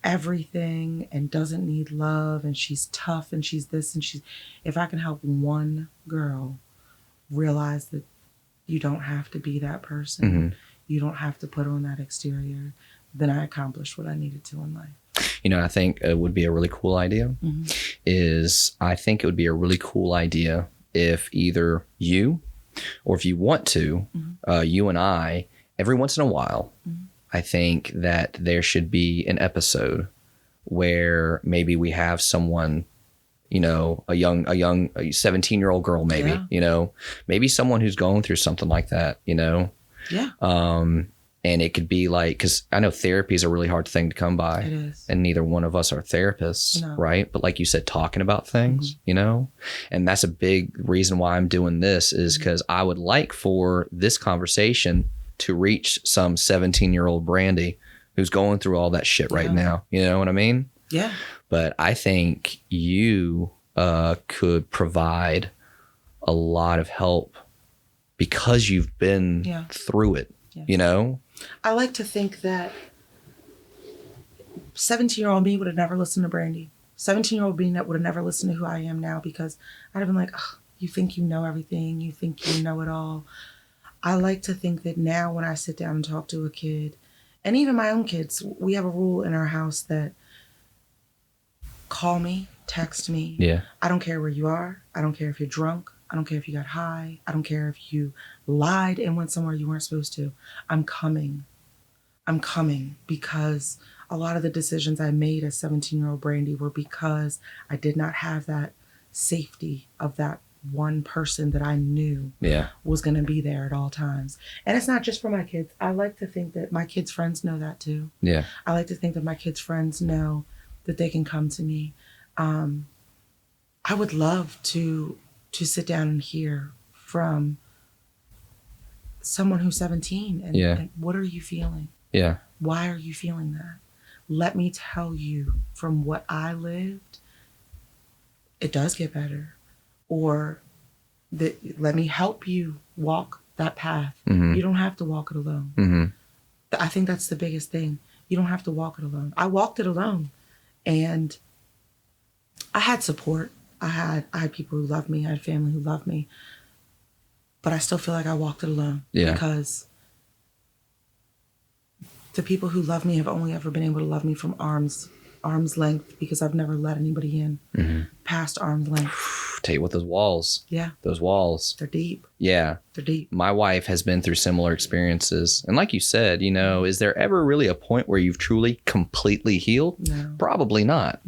everything and doesn't need love, and she's tough and she's this and she's. If I can help one girl realize that you don't have to be that person, Mm-hmm. you don't have to put on that exterior, then I accomplished what I needed to in life. You know, I think it would be a really cool idea. Mm-hmm. I think it would be a really cool idea if either you, or if you want to, you and I, every once in a while, I think that there should be an episode where maybe we have someone, you know, a 17-year-old girl, maybe, Yeah. you know, maybe someone who's going through something like that, you know? Yeah. And it could be like, because I know therapy is a really hard thing to come by. It is. And neither one of us are therapists, No. right? But like you said, talking about things, you know? And that's a big reason why I'm doing this is because I would like for this conversation to reach some 17-year-old Brandi who's going through all that shit right now. You know what I mean? Yeah. But I think you could provide a lot of help because you've been through it, you know? I like to think that 17-year-old me would have never listened to Brandi. 17-year-old me would have never listened to who I am now, because I'd have been like, oh, you think you know everything. You think you know it all. I like to think that now when I sit down and talk to a kid, and even my own kids, we have a rule in our house that call me, text me. Yeah. I don't care where you are. I don't care if you're drunk. I don't care if you got high. I don't care if you lied and went somewhere you weren't supposed to. I'm coming. I'm coming, because a lot of the decisions I made as 17-year-old Brandi were because I did not have that safety of that one person that I knew was going to be there at all times. And it's not just for my kids. I like to think that my kids' friends know that too. Yeah. I like to think that my kids' friends know that they can come to me. I would love to sit down and hear from someone who's 17 and what are you feeling? Yeah. Why are you feeling that? Let me tell you from what I lived, it does get better. Or let me help you walk that path. You don't have to walk it alone. I think that's the biggest thing. You don't have to walk it alone. I walked it alone, and I had support. I had people who loved me. I had family who loved me. But I still feel like I walked it alone. Yeah. Because the people who love me have only ever been able to love me from arm's length, because I've never let anybody in past arm's length. Tell you what, those walls. Yeah. Those walls. They're deep. Yeah. They're deep. My wife has been through similar experiences. And like you said, you know, is there ever really a point where you've truly completely healed? No. Probably not.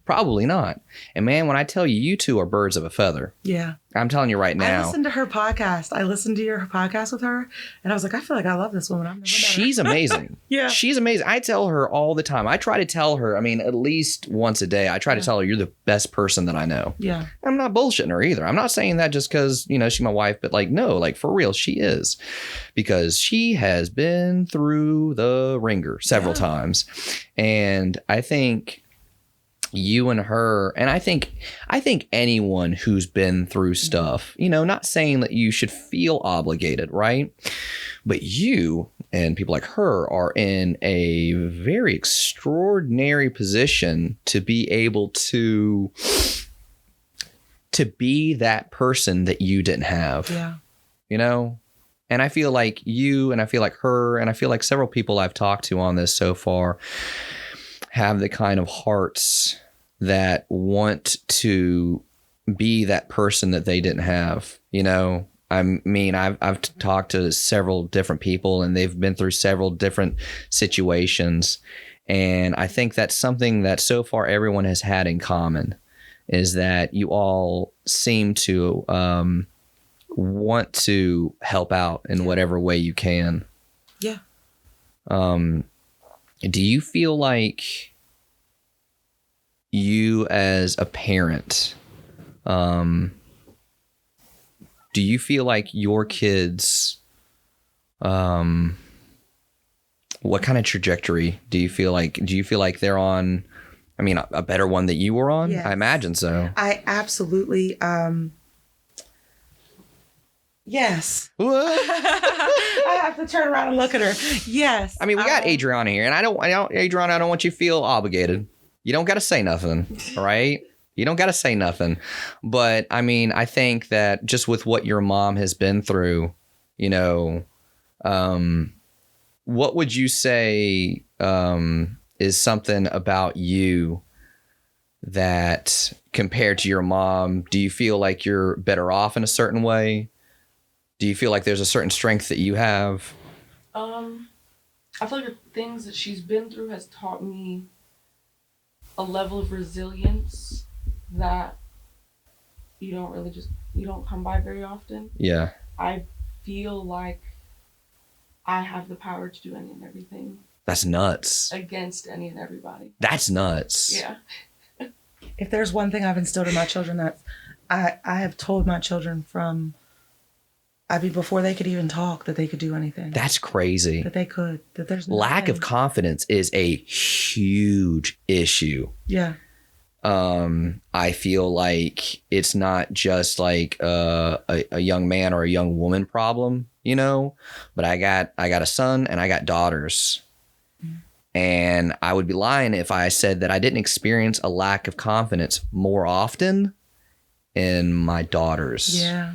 Probably not. And man, when I tell you, you two are birds of a feather. Yeah. I'm telling you right now. I listened to her podcast. I listened to your podcast with her, and I was like, I feel like I love this woman. I've never met her. She's amazing. Yeah. She's amazing. I tell her all the time. I try to tell her, I mean, at least once a day, I try to tell her, you're the best person that I know. Yeah. I'm not bullshitting her either. I'm not saying that just because, you know, she's my wife, but like, no, like for real, she is. Because she has been through the ringer several times. And I think you and her, and I think anyone who's been through stuff, you know, not saying that you should feel obligated, right? But you and people like her are in a very extraordinary position to be able to be that person that you didn't have. Yeah. You know? And I feel like you, and I feel like her, and I feel like several people I've talked to on this so far have the kind of hearts that want to be that person that they didn't have. You know, I mean, I've talked to several different people, and they've been through several different situations. And I think that's something that so far everyone has had in common, is that you all seem to want to help out in whatever way you can. Yeah. Do you feel like you as a parent, do you feel like your kids, what kind of trajectory do you feel like they're on? I mean, a better one that you were on? Yes. I imagine so. I absolutely, yes. What? I have to turn around and look at her. Yes. I mean, we got Adriana here, and Adriana, I don't want you to feel obligated. You don't got to say nothing, right? You don't got to say nothing. But I mean, I think that just with what your mom has been through, you know, what would you say is something about you that compared to your mom, do you feel like you're better off in a certain way? Do you feel like there's a certain strength that you have? I feel like the things that she's been through has taught me a level of resilience that you don't come by very often. Yeah. I feel like I have the power to do any and everything. That's nuts. Against any and everybody. That's nuts. Yeah. If there's one thing I've instilled in my children, that I have told my children from, I mean, before they could even talk, that they could do anything. That's crazy. That they could. That there's lack of confidence is a huge issue. Yeah. I feel like it's not just like a young man or a young woman problem, you know, but I got a son and I got daughters. And I would be lying if I said that I didn't experience a lack of confidence more often in my daughters. Yeah.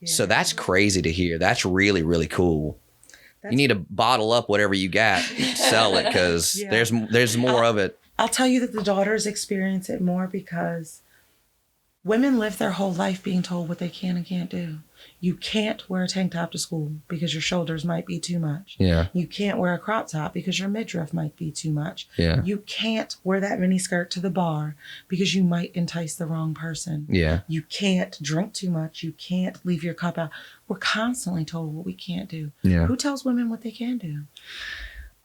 So that's crazy to hear. That's really, really cool. You need to bottle up whatever you got, sell it, because there's more of it. I'll tell you that the daughters experience it more because women live their whole life being told what they can and can't do. You can't wear a tank top to school because your shoulders might be too much. Yeah. You can't wear a crop top because your midriff might be too much. Yeah. You can't wear that mini skirt to the bar because you might entice the wrong person. Yeah. You can't drink too much. You can't leave your cup out. We're constantly told what we can't do. Yeah. Who tells women what they can do?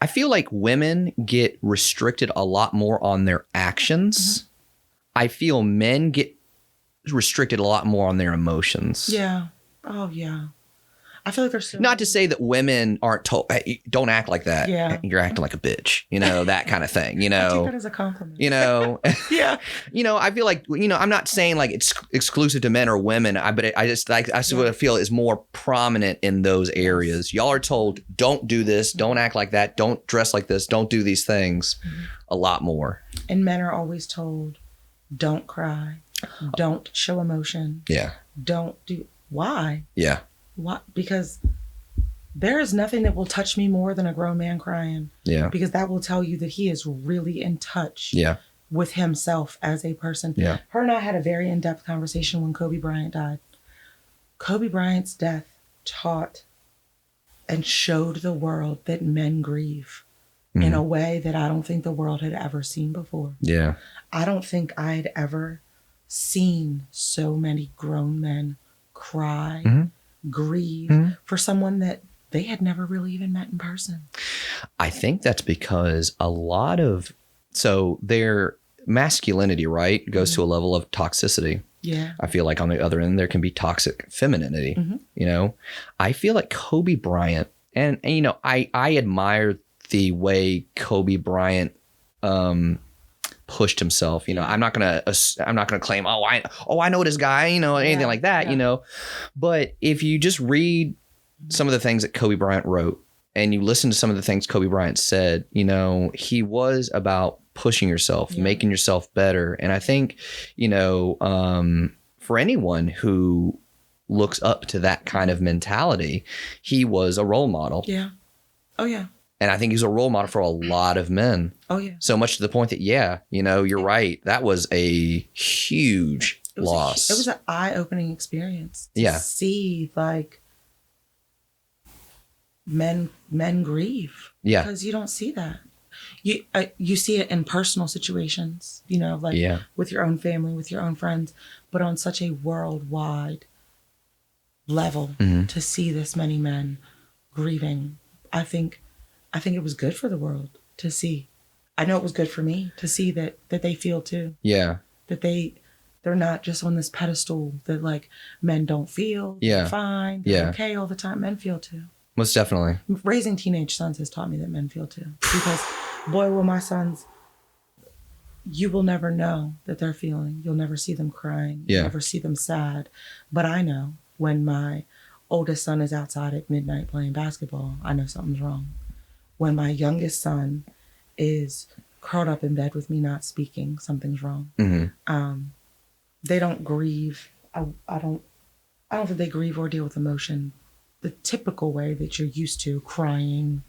I feel like women get restricted a lot more on their actions. Mm-hmm. I feel men get restricted a lot more on their emotions. Yeah. Oh, yeah. I feel like there's so not to say that women aren't told, hey, don't act like that. Yeah. You're acting like a bitch, you know, that kind of thing, you know. I take that as a compliment. You know. Yeah. You know, I feel like, you know, I'm not saying like it's exclusive to men or women, but I just like, I sort of feel is more prominent in those areas. Y'all are told, don't do this, don't act like that, don't dress like this, don't do these things a lot more. And men are always told, don't cry, don't show emotion. Yeah. Don't do, why? Yeah. Why? Because there is nothing that will touch me more than a grown man crying. Yeah. Because that will tell you that he is really in touch with himself as a person. Yeah. Her and I had a very in-depth conversation when Kobe Bryant died. Kobe Bryant's death taught and showed the world that men grieve in a way that I don't think the world had ever seen before. Yeah. I don't think I had ever seen so many grown men cry, grieve for someone that they had never really even met in person. I think that's because a lot of, so their masculinity, right, goes to a level of toxicity. Yeah. I feel like on the other end, there can be toxic femininity, you know? I feel like Kobe Bryant, and you know, I admire the way Kobe Bryant pushed himself. You know, I'm not gonna claim, I know this guy, you know, anything like that, you know. But if you just read some of the things that Kobe Bryant wrote and you listen to some of the things Kobe Bryant said, you know, he was about pushing yourself, making yourself better. And I think, you know, for anyone who looks up to that kind of mentality, he was a role model. Yeah. Oh, yeah. And I think he's a role model for a lot of men. Oh, yeah. So much to the point that, you know, you're right. That was a huge loss. It was an eye-opening experience to see, like, men grieve. Yeah. Because you don't see that. You see it in personal situations, you know, like with your own family, with your own friends, but on such a worldwide level to see this many men grieving, I think it was good for the world to see. I know it was good for me to see that they feel too. Yeah. That they're not just on this pedestal that like men don't feel. They're fine. They're okay all the time. Men feel too. Most definitely. Raising teenage sons has taught me that men feel too. Because boy, will my sons, you will never know that they're feeling. You'll never see them crying. You'll never see them sad. But I know when my oldest son is outside at midnight playing basketball, I know something's wrong. When my youngest son is curled up in bed with me not speaking, something's wrong. Mm-hmm. They don't grieve. I don't think they grieve or deal with emotion the typical way that you're used to, crying,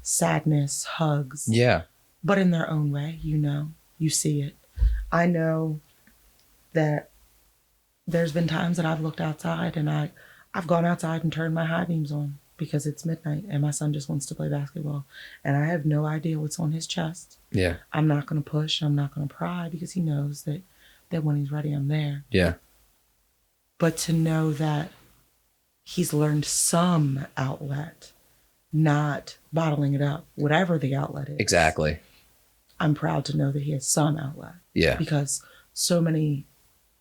sadness, hugs. Yeah. But in their own way, you see it. I know that there's been times that I've looked outside and I've gone outside and turned my high beams on because it's midnight and my son just wants to play basketball. And I have no idea what's on his chest. Yeah. I'm not going to push. I'm not going to pry because he knows that when he's ready, I'm there. Yeah. But to know that he's learned some outlet, not bottling it up, whatever the outlet is. Exactly. I'm proud to know that he has some outlet. Yeah. Because so many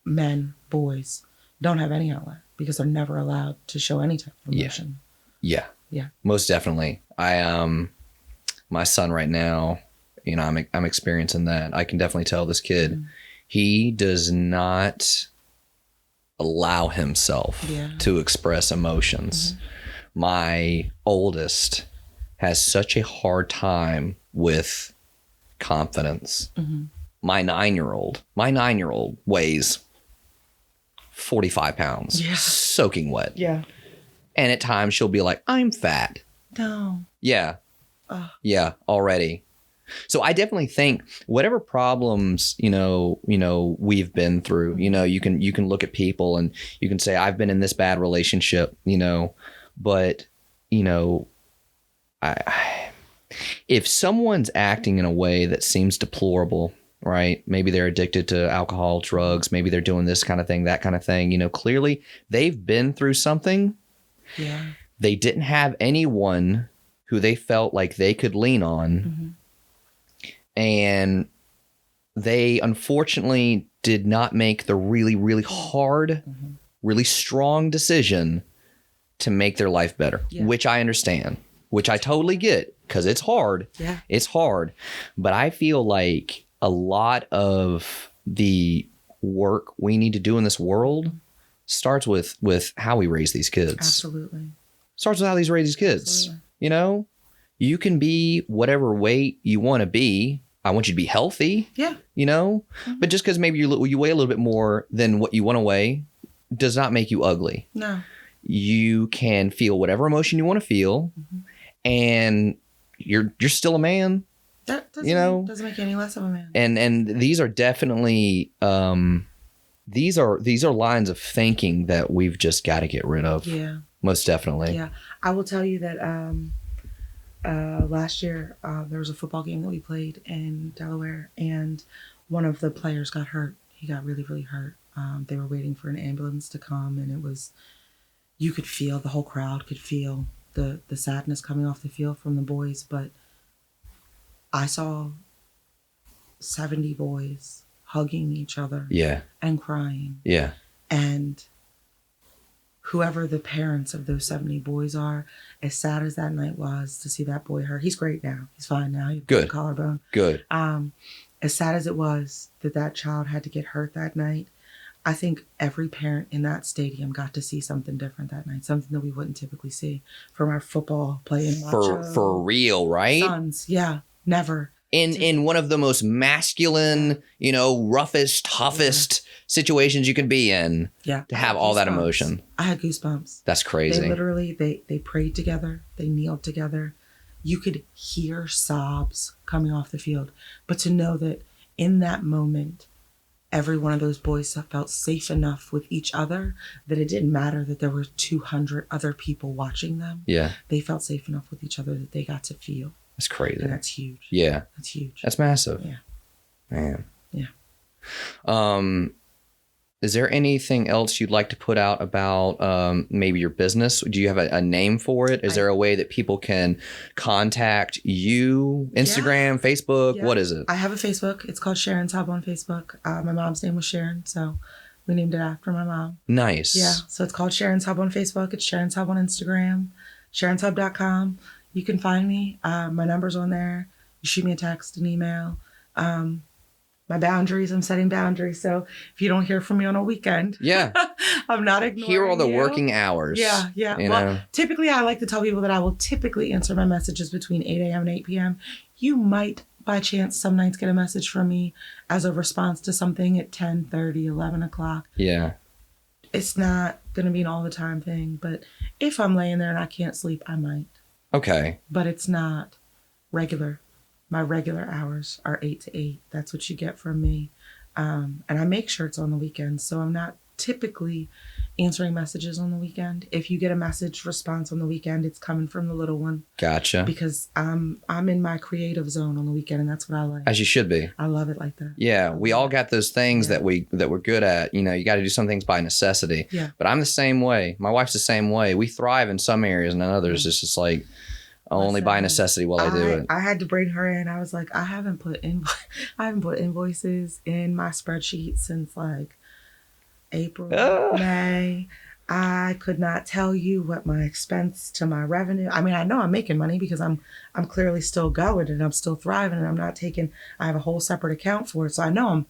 men, boys, don't have any outlet because they're never allowed to show any type of emotion. Yeah. Yeah. Most definitely. My son right now, I'm experiencing that. I can definitely tell this kid, he does not allow himself to express emotions. My oldest has such a hard time with confidence. My 9-year-old weighs 45 pounds, soaking wet. Yeah. And at times she'll be like, I'm fat. No. Yeah. Yeah, already. So I definitely think whatever problems, we've been through, you can look at people and you can say, I've been in this bad relationship, but, if someone's acting in a way that seems deplorable, right? Maybe they're addicted to alcohol, drugs, maybe they're doing this kind of thing, that kind of thing, clearly they've been through something. Yeah. They didn't have anyone who they felt like they could lean on. And they unfortunately did not make the really, really hard, really strong decision to make their life better, which I understand, which I totally get because it's hard. Yeah. It's hard. But I feel like a lot of the work we need to do in this world starts with how we raise these kids. Absolutely. Starts with how these raise these kids. Absolutely. You can be whatever weight you want to be. I want you to be healthy. Yeah. But just because maybe you weigh a little bit more than what you want to weigh does not make you ugly. No. You can feel whatever emotion you want to feel, and you're still a man. That doesn't make you any less of a man. And these are definitely these are lines of thinking that we've just got to get rid of. Yeah. Most definitely. Yeah. I will tell you that last year there was a football game that we played in Delaware, and one of the players got hurt. He got really, really hurt. They were waiting for an ambulance to come, and you could feel, the whole crowd could feel the sadness coming off the field from the boys. But I saw 70 boys hugging each other. Yeah. And crying. Yeah. And whoever the parents of those 70 boys are, as sad as that night was to see that boy hurt. He's great now. He's fine now. He's Good. Collarbone. Good. As sad as it was that child had to get hurt that night, I think every parent in that stadium got to see something different that night, something that we wouldn't typically see from our football playing for real, right? Sons. Yeah, never. In one of the most masculine, roughest, toughest situations you can be in. Yeah. To have all that emotion. I had goosebumps. That's crazy. They literally, they prayed together. They kneeled together. You could hear sobs coming off the field. But to know that in that moment, every one of those boys felt safe enough with each other that it didn't matter that there were 200 other people watching them. Yeah. They felt safe enough with each other that they got to feel. That's crazy. And that's huge. Yeah. That's huge. That's massive. Yeah. Man. Yeah. Is there anything else you'd like to put out about maybe your business? Do you have a name for it? Is there a way that people can contact you? Instagram, Facebook? Yeah. What is it? I have a Facebook. It's called Sharon's Hub on Facebook. My mom's name was Sharon, so we named it after my mom. Nice. Yeah. So it's called Sharon's Hub on Facebook. It's Sharon's Hub on Instagram. Sharon'sHub.com. You can find me. My number's on there. You shoot me a text, an email. my boundaries. I'm setting boundaries. So if you don't hear from me on a weekend, Yeah. I'm not ignoring Here are the you. working hours. Yeah. You Well, know? typically I like to tell people that I will typically answer my messages between 8 a.m. and 8 p.m. You might, by chance, some nights get a message from me as a response to something at 10:30, 11 o'clock. Yeah. It's not going to be an all the time thing, but if I'm laying there and I can't sleep, I might. Okay. But it's not regular. My regular hours are 8 to 8. That's what you get from me. And I make sure it's on the weekends. So I'm not typically answering messages on the weekend. If you get a message response on the weekend, it's coming from the little one. Gotcha. Because I'm in my creative zone on the weekend, and that's what I like. As you should be. I love it like that. Yeah, we all got those things that we're good at. You know, you got to do some things by necessity. Yeah. But I'm the same way. My wife's the same way. We thrive in some areas, and in others, it's just like only by necessity will I do it. I had to bring her in. I was like, I haven't put invoices in my spreadsheet since like April, May. I could not tell you what my expense to my revenue. I mean, I know I'm making money because I'm clearly still going and I'm still thriving and I'm not taking. I have a whole separate account for it, so I know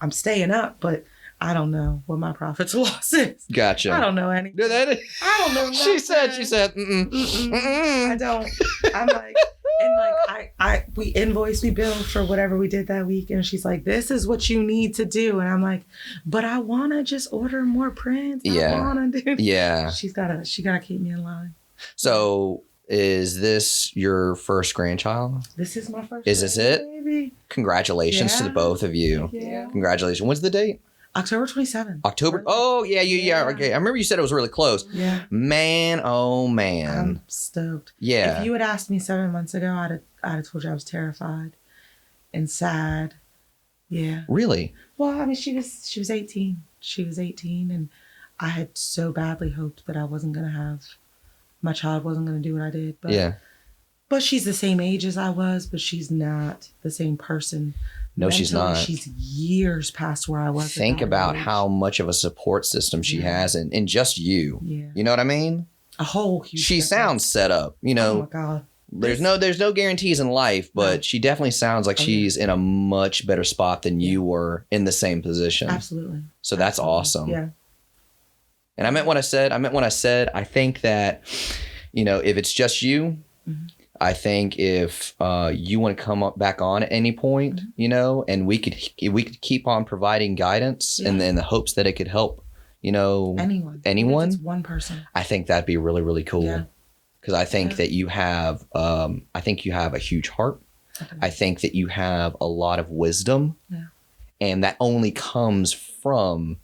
I'm staying up, but I don't know what my profits or loss is. Gotcha. I don't know anything. I don't know. She said. Mm-mm. I don't. I'm like, and like we bill for whatever we did that week, and she's like, "This is what you need to do," and I'm like, "But I want to just order more prints. I want to do." Yeah. She gotta keep me in line. So, is this your first grandchild? This is my first. Is this it? Baby. Congratulations to the both of you. Yeah. Congratulations. When's the date? October 27th. October. Oh, yeah. Okay. I remember you said it was really close. Yeah. Man, oh man. I'm stoked. Yeah. If you had asked me 7 months ago, I'd have told you I was terrified and sad. Yeah. Really? Well, I mean, she was 18. She was 18, and I had so badly hoped that my child wasn't going to do what I did. But, yeah. But she's the same age as I was, but she's not the same person. No, she's not. She's years past where I was. Think about how much of a support system she has and just you. Yeah. You know what I mean? A whole huge She difference. sounds set up, you know. Oh my God. There's no guarantees in life, but she definitely sounds like she's in a much better spot than you were in the same position. Absolutely. So that's awesome. Yeah. And I meant what I said. I think that, you know, if it's just you, I think if you want to come back on at any point, you know, and we could keep on providing guidance and in the hopes that it could help, you know, anyone. Even if it's one person. I think that'd be really, really cool. Yeah. Because I think that you have, I think you have a huge heart. Okay. I think that you have a lot of wisdom, and that only comes from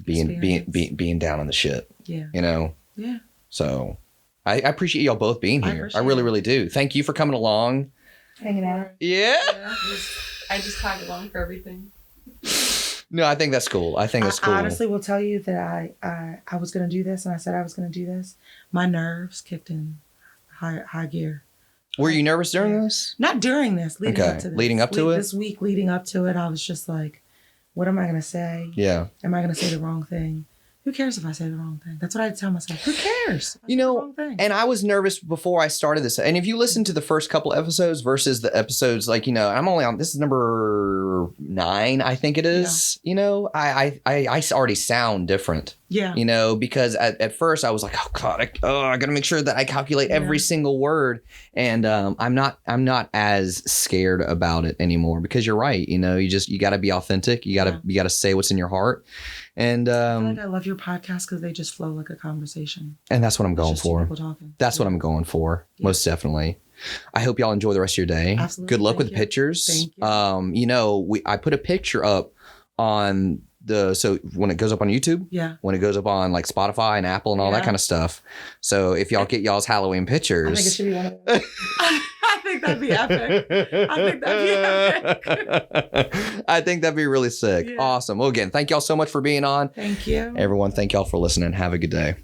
being down on the shit. Yeah. You know. Yeah. So, I appreciate y'all both being here. I really, really do. Thank you for coming along. Hanging out. Yeah. I just tag along for everything. No, I think that's cool. I honestly will tell you that I was going to do this, and I said I was going to do this. My nerves kicked in high gear. Were you nervous during this? Not during this. Leading up to this. Leading up to it? This week leading up to it, I was just like, what am I going to say? Yeah. Am I going to say the wrong thing? Who cares if I say the wrong thing? That's what I tell myself. Who cares? You know, and I was nervous before I started this. And if you listen to the first couple episodes versus the episodes, like, you know, I'm only on, this is number 9, I think it is. Yeah. You know, I already sound different. Yeah. You know, because at first I was like, oh God, I got to make sure that I calculate every single word. And I'm not as scared about it anymore, because you're right. You know, you got to be authentic. You got to say what's in your heart. And I feel like I love your podcast because they just flow like a conversation. And that's what I'm going for. That's what I'm going for. Yeah. Most definitely. I hope y'all enjoy the rest of your day. Absolutely. Good luck with the pictures. Thank you. You know, I put a picture up on so when it goes up on YouTube, when it goes up on like Spotify and Apple and all that kind of stuff. So if y'all get y'all's Halloween pictures, I think it should be one of those. I think that'd be epic. I think that'd be really sick. Yeah. Awesome. Well, again, thank y'all so much for being on. Thank you. Everyone, thank y'all for listening. Have a good day.